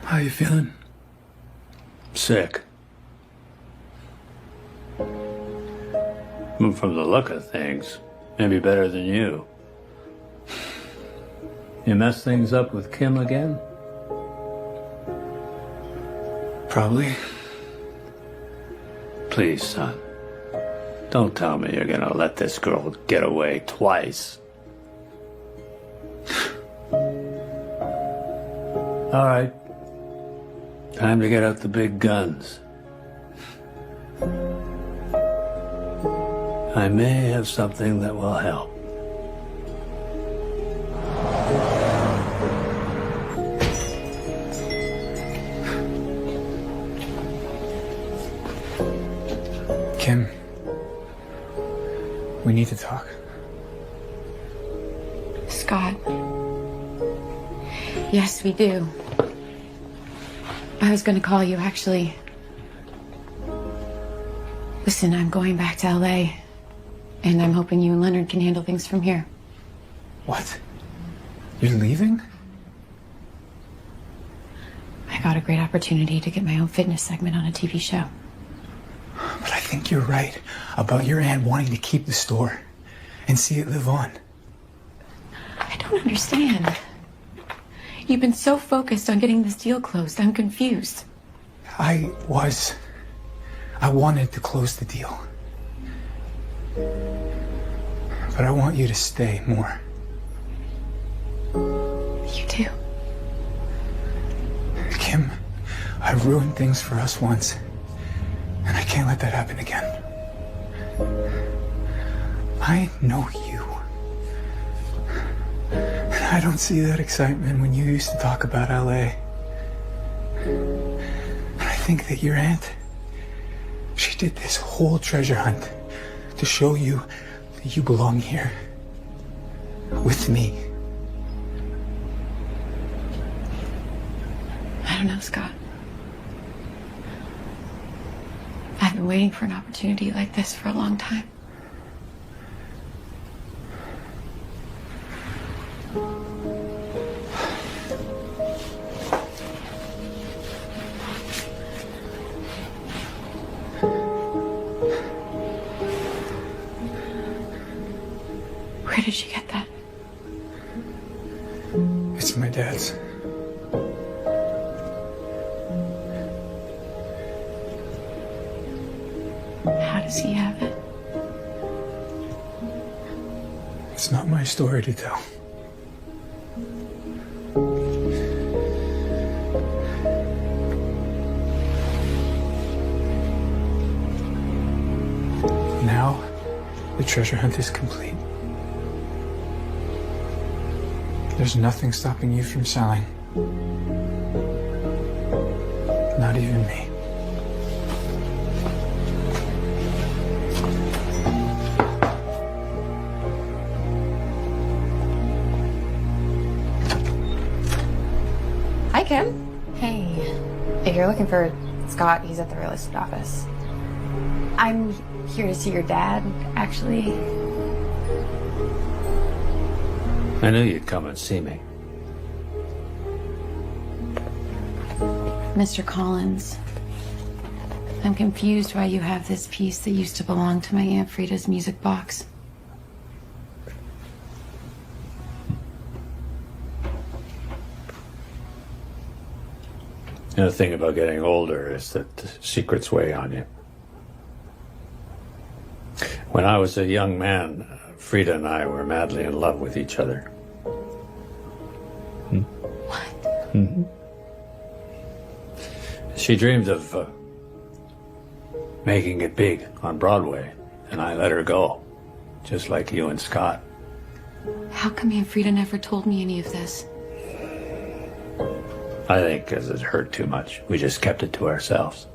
How you feeling? Sick. Well, from the look of things, maybe better than you. You messed things up with Kim again? Probably. Please, son. Don't tell me you're gonna let this girl get away twice. All right. Time to get out the big guns. I may have something that will help. Kim, we need to talk. Scott. Yes, we do. I was going to call you, actually. Listen, I'm going back to LA, and I'm hoping you and Leonard can handle things from here. What? You're leaving? I got a great opportunity to get my own fitness segment on a TV show. But I think you're right about your aunt wanting to keep the store and see it live on. I don't understand. You've been so focused on getting this deal closed, I'm confused. I wanted to close the deal. But I want you to stay more. You do? Kim, I ruined things for us once, and I can't let that happen again. I know you. And I don't see that excitement when you used to talk about LA. And I think that your aunt, she did this whole treasure hunt to show you that you belong here. With me. I don't know, Scott. I've been waiting for an opportunity like this for a long time. Where did you get that? It's my dad's. How does he have it? It's not my story to tell. Now, the treasure hunt is complete. There's nothing stopping you from selling. Not even me. Hi, Kim. Hey. If you're looking for Scott, he's at the real estate office. I'm here to see your dad, actually. I knew you'd come and see me. Mr. Collins, I'm confused why you have this piece that used to belong to my Aunt Frida's music box. The thing about getting older is that the secrets weigh on you. When I was a young man, Frida and I were madly in love with each other. What? Mm-hmm. She dreamed of making it big on Broadway, and I let her go, just like you and Scott. How come Aunt Frida never told me any of this? I think because it hurt too much. We just kept it to ourselves.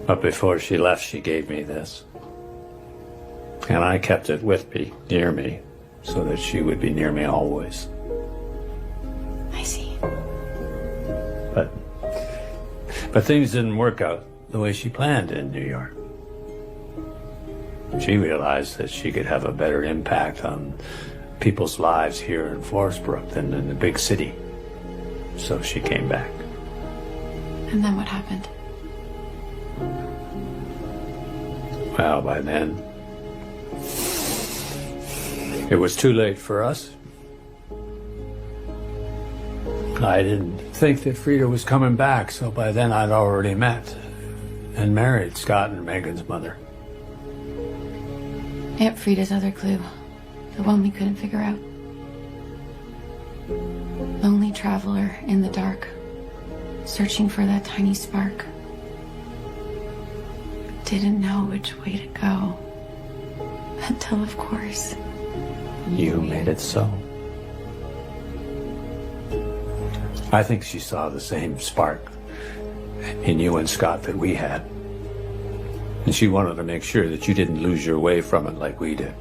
But before she left, she gave me this. And I kept it with me, near me, so that she would be near me always. I see. But things didn't work out the way she planned in New York. She realized that she could have a better impact on people's lives here in Forest Brook than in the big city. So she came back. And then what happened? Well, by then, it was too late for us. I didn't think that Frida was coming back, so by then I'd already met and married Scott and Megan's mother. Aunt Frida's other clue. The one we couldn't figure out. Lonely traveler in the dark, searching for that tiny spark. Didn't know which way to go. Until, of course, You made it so. I think she saw the same spark in you and Scott that we had. And she wanted to make sure that you didn't lose your way from it like we did.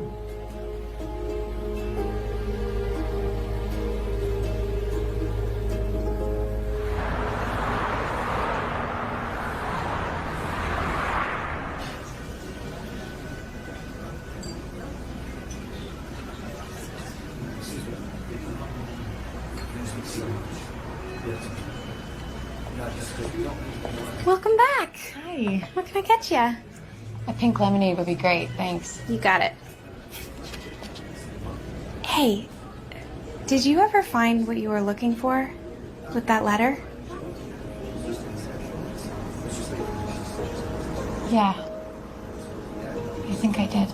Welcome back. Hi. What can I get you? A pink lemonade would be great, thanks. You got it. Hey, did you ever find what you were looking for with that letter? Yeah. I think I did.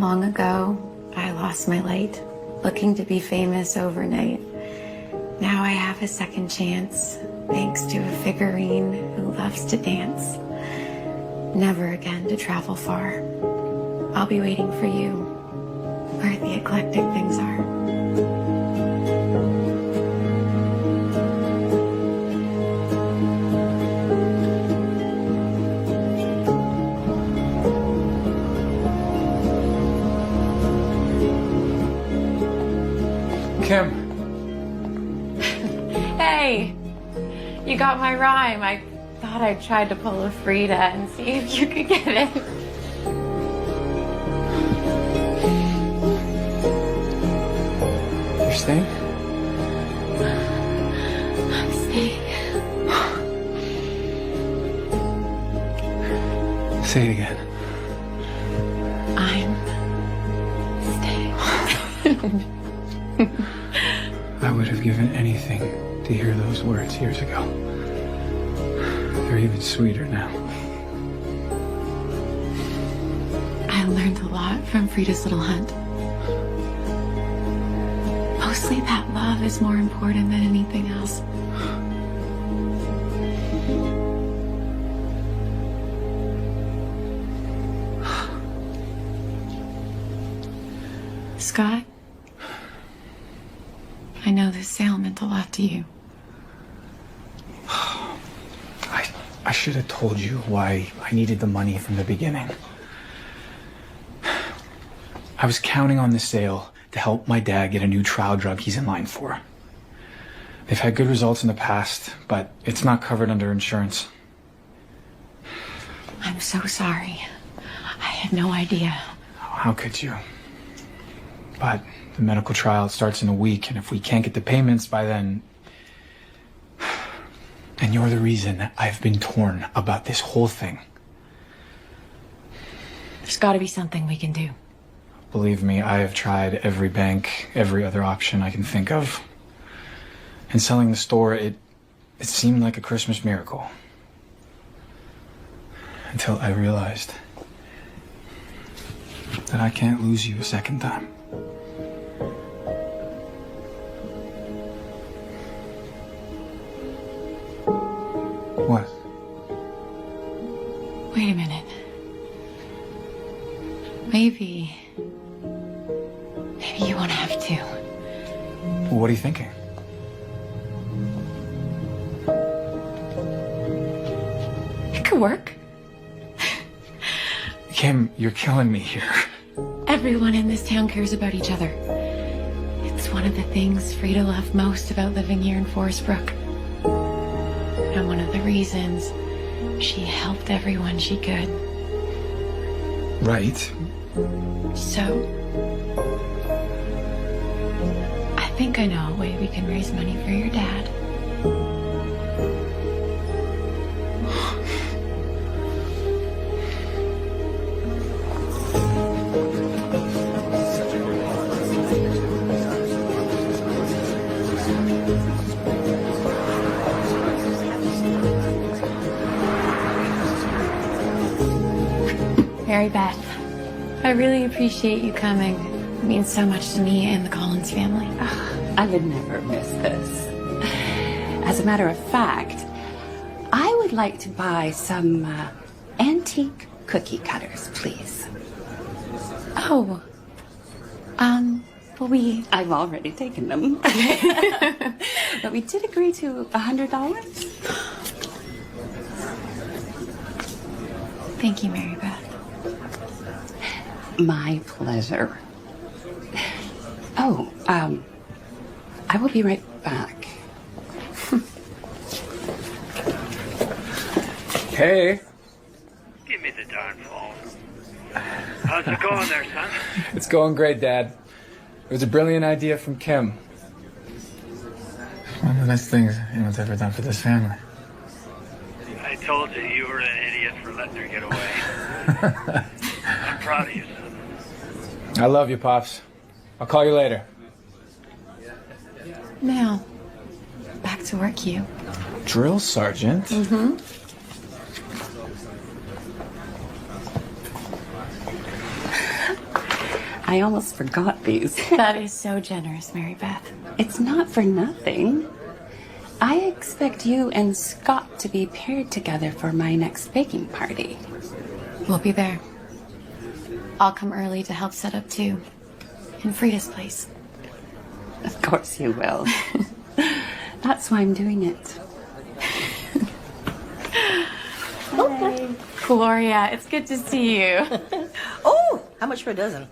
Long ago, I lost my light, looking to be famous overnight. Now I have a second chance, thanks to a figurine who loves to dance. Never again to travel far. I'll be waiting for you, where the eclectic things are. Kim. Hey, you got my rhyme. I thought I tried to pull a Frida and see if you could get it. You're staying? I'm staying. Say it again. I'm staying. I would have given anything to hear those words years ago. They're even sweeter now. I learned a lot from Frida's little hunt. Mostly that love is more important than anything else. Scott, I know this sale meant a lot to you. I should have told you why I needed the money from the beginning. I was counting on this sale to help my dad get a new trial drug he's in line for. They've had good results in the past, but it's not covered under insurance. I'm so sorry. I had no idea. How could you? But the medical trial starts in a week, and if we can't get the payments by then... And you're the reason I've been torn about this whole thing. There's got to be something we can do. Believe me, I have tried every bank, every other option I can think of. And selling the store, it seemed like a Christmas miracle. Until I realized that I can't lose you a second time. What? Wait a minute. Maybe you won't have to. What are you thinking? It could work. Kim, you're killing me here. Everyone in this town cares about each other. It's one of the things Frida loved most about living here in Forest Brook. And one of the reasons she helped everyone she could. Right. So, I think I know a way we can raise money for your dad. Mary Beth, I really appreciate you coming. It means so much to me and the Collins family. I would never miss this. As a matter of fact, I would like to buy some antique cookie cutters, please. Oh, well, I've already taken them. But we did agree to $100. Thank you, Mary Beth. My pleasure. Oh, I will be right back. Hey. Give me the darn phone. How's it going there, son? It's going great, Dad. It was a brilliant idea from Kim. One of the best things anyone's ever done for this family. I told you you were an idiot for letting her get away. I'm proud of you, son. I love you, Pops. I'll call you later. Now, back to work, you. Drill Sergeant? Mm-hmm. I almost forgot these. That is so generous, Mary Beth. It's not for nothing. I expect you and Scott to be paired together for my next baking party. We'll be there. I'll come early to help set up too. In Frida's place. Of course you will. That's why I'm doing it. Okay. Gloria, it's good to see you. Oh, how much for a dozen?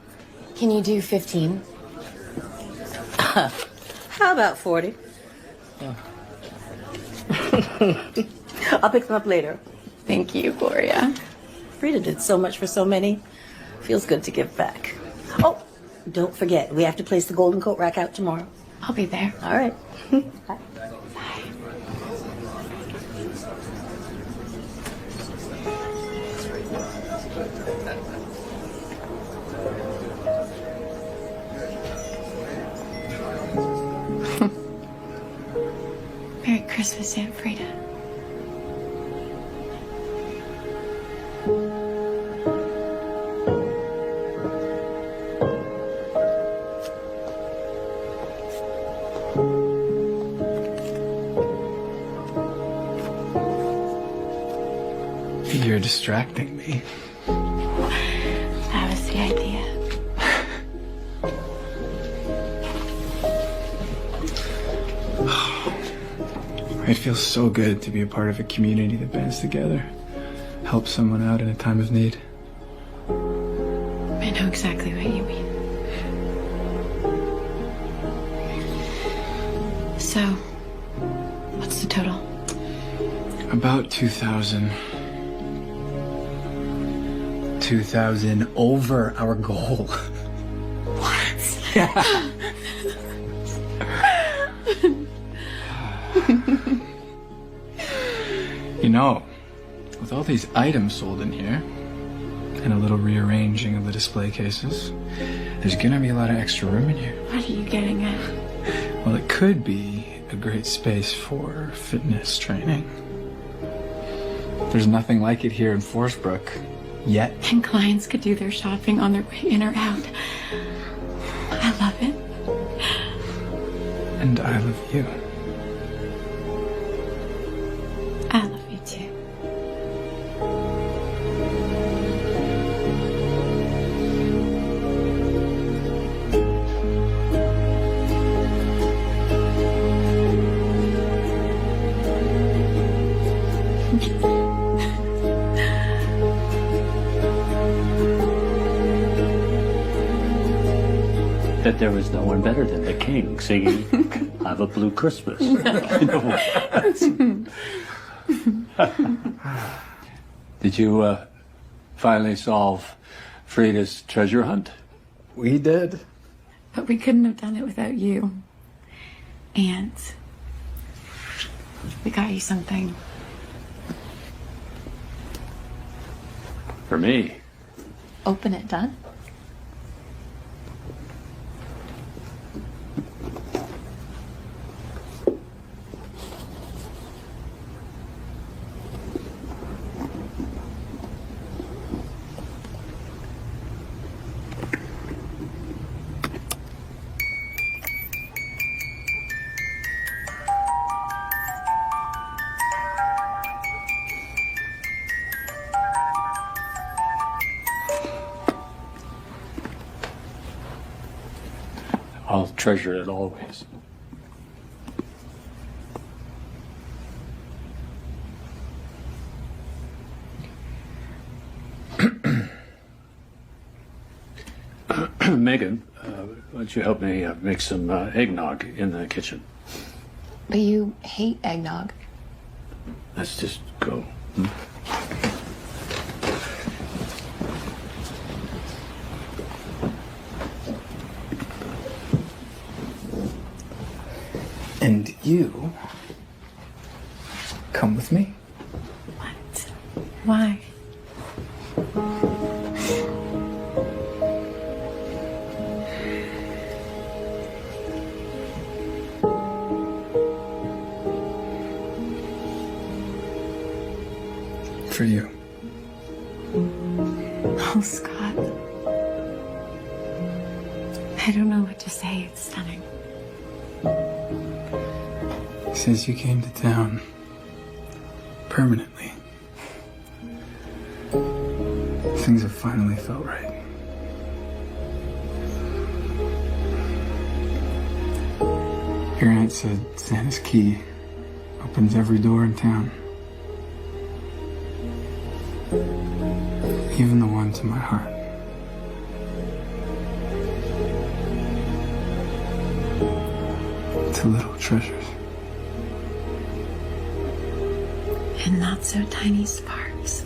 Can you do 15? How about 40? I'll pick them up later. Thank you, Gloria. Frida did so much for so many. Feels good to give back. Oh, don't forget, we have to place the golden coat rack out tomorrow. I'll be there. All right. Bye. Merry Christmas, Aunt Frida. You're distracting me. That was the idea. It feels so good to be a part of a community that bands together, helps someone out in a time of need. I know exactly what you mean. So, what's the total? About 2,000. 2,000 over our goal. What? Yeah. You know, with all these items sold in here, and a little rearranging of the display cases, there's gonna be a lot of extra room in here. What are you getting at? Well, it could be a great space for fitness training. There's nothing like it here in Forest Brook, yet. And clients could do their shopping on their way in or out. I love it. And I love you. I love you too. That there was no one better than the king singing "Have a Blue Christmas." You know. Did you finally solve Frida's treasure hunt? We did. But we couldn't have done it without you. And we got you something. For me. Open it, Dad. I'll treasure it always. Megan, why don't you help me make some eggnog in the kitchen? But you hate eggnog. Let's just go. And you come with me? What? Why? For you. Oh, Scott. I don't know what to say. It's stunning. Since you came to town permanently, things have finally felt right. Your aunt said Santa's key opens every door in town. Even the one to my heart. To little treasures. And not so tiny sparks.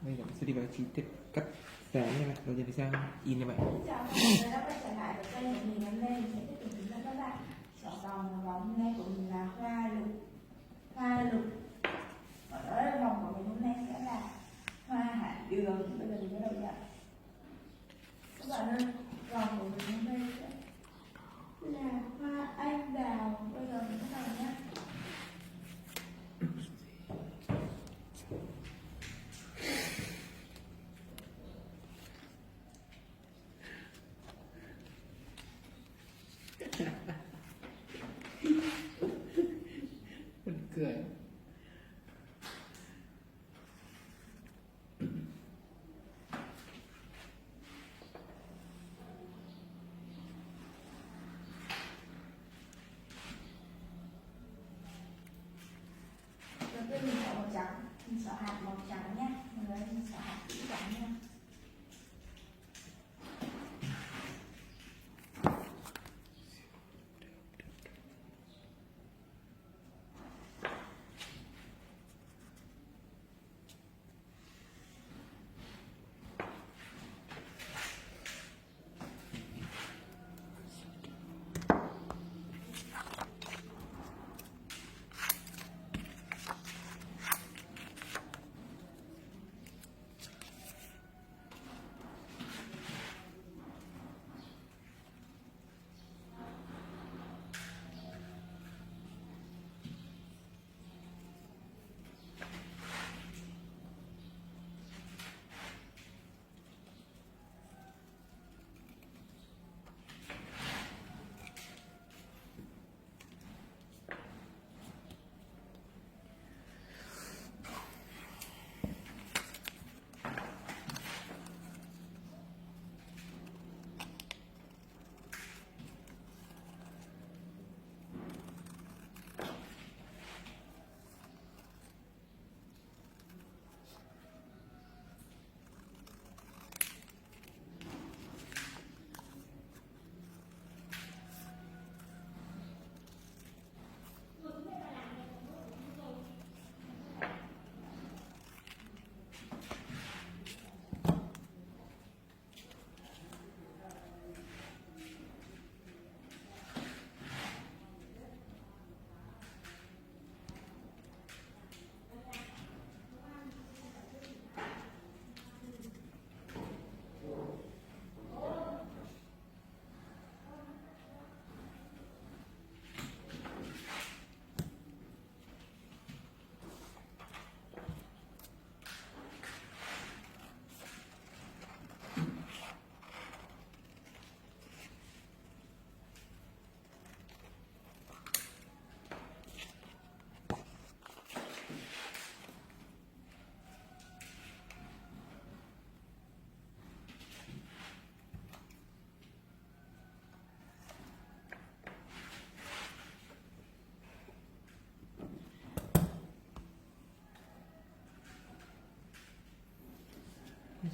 Bây giờ mình sẽ đi vào chi tiết cắt dán như vậy, đầu tiên thì sang in như vậy. Hoa lục. Ở đó vòng của mình hôm nay sẽ là hoa hạ đường. Bây giờ mình bắt đầu nhận. Các bạn ơi, vòng của mình hôm nay sẽ là hoa anh đào. Bây giờ mình bắt đầu nhé. Cười. Đầu tiên mình chọn màu trắng, mình chọn hạt màu trắng nhé. Mình lấy mình chọn hạt chữ trắng nhé.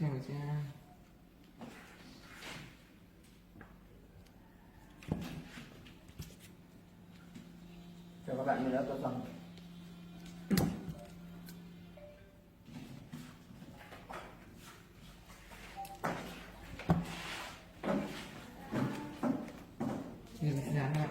Chào cha. Chào các bạn, mình đã tô xong. Bây giờ mình sẽ dán các bạn.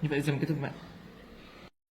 Như vậy dừng kết thúc bạn.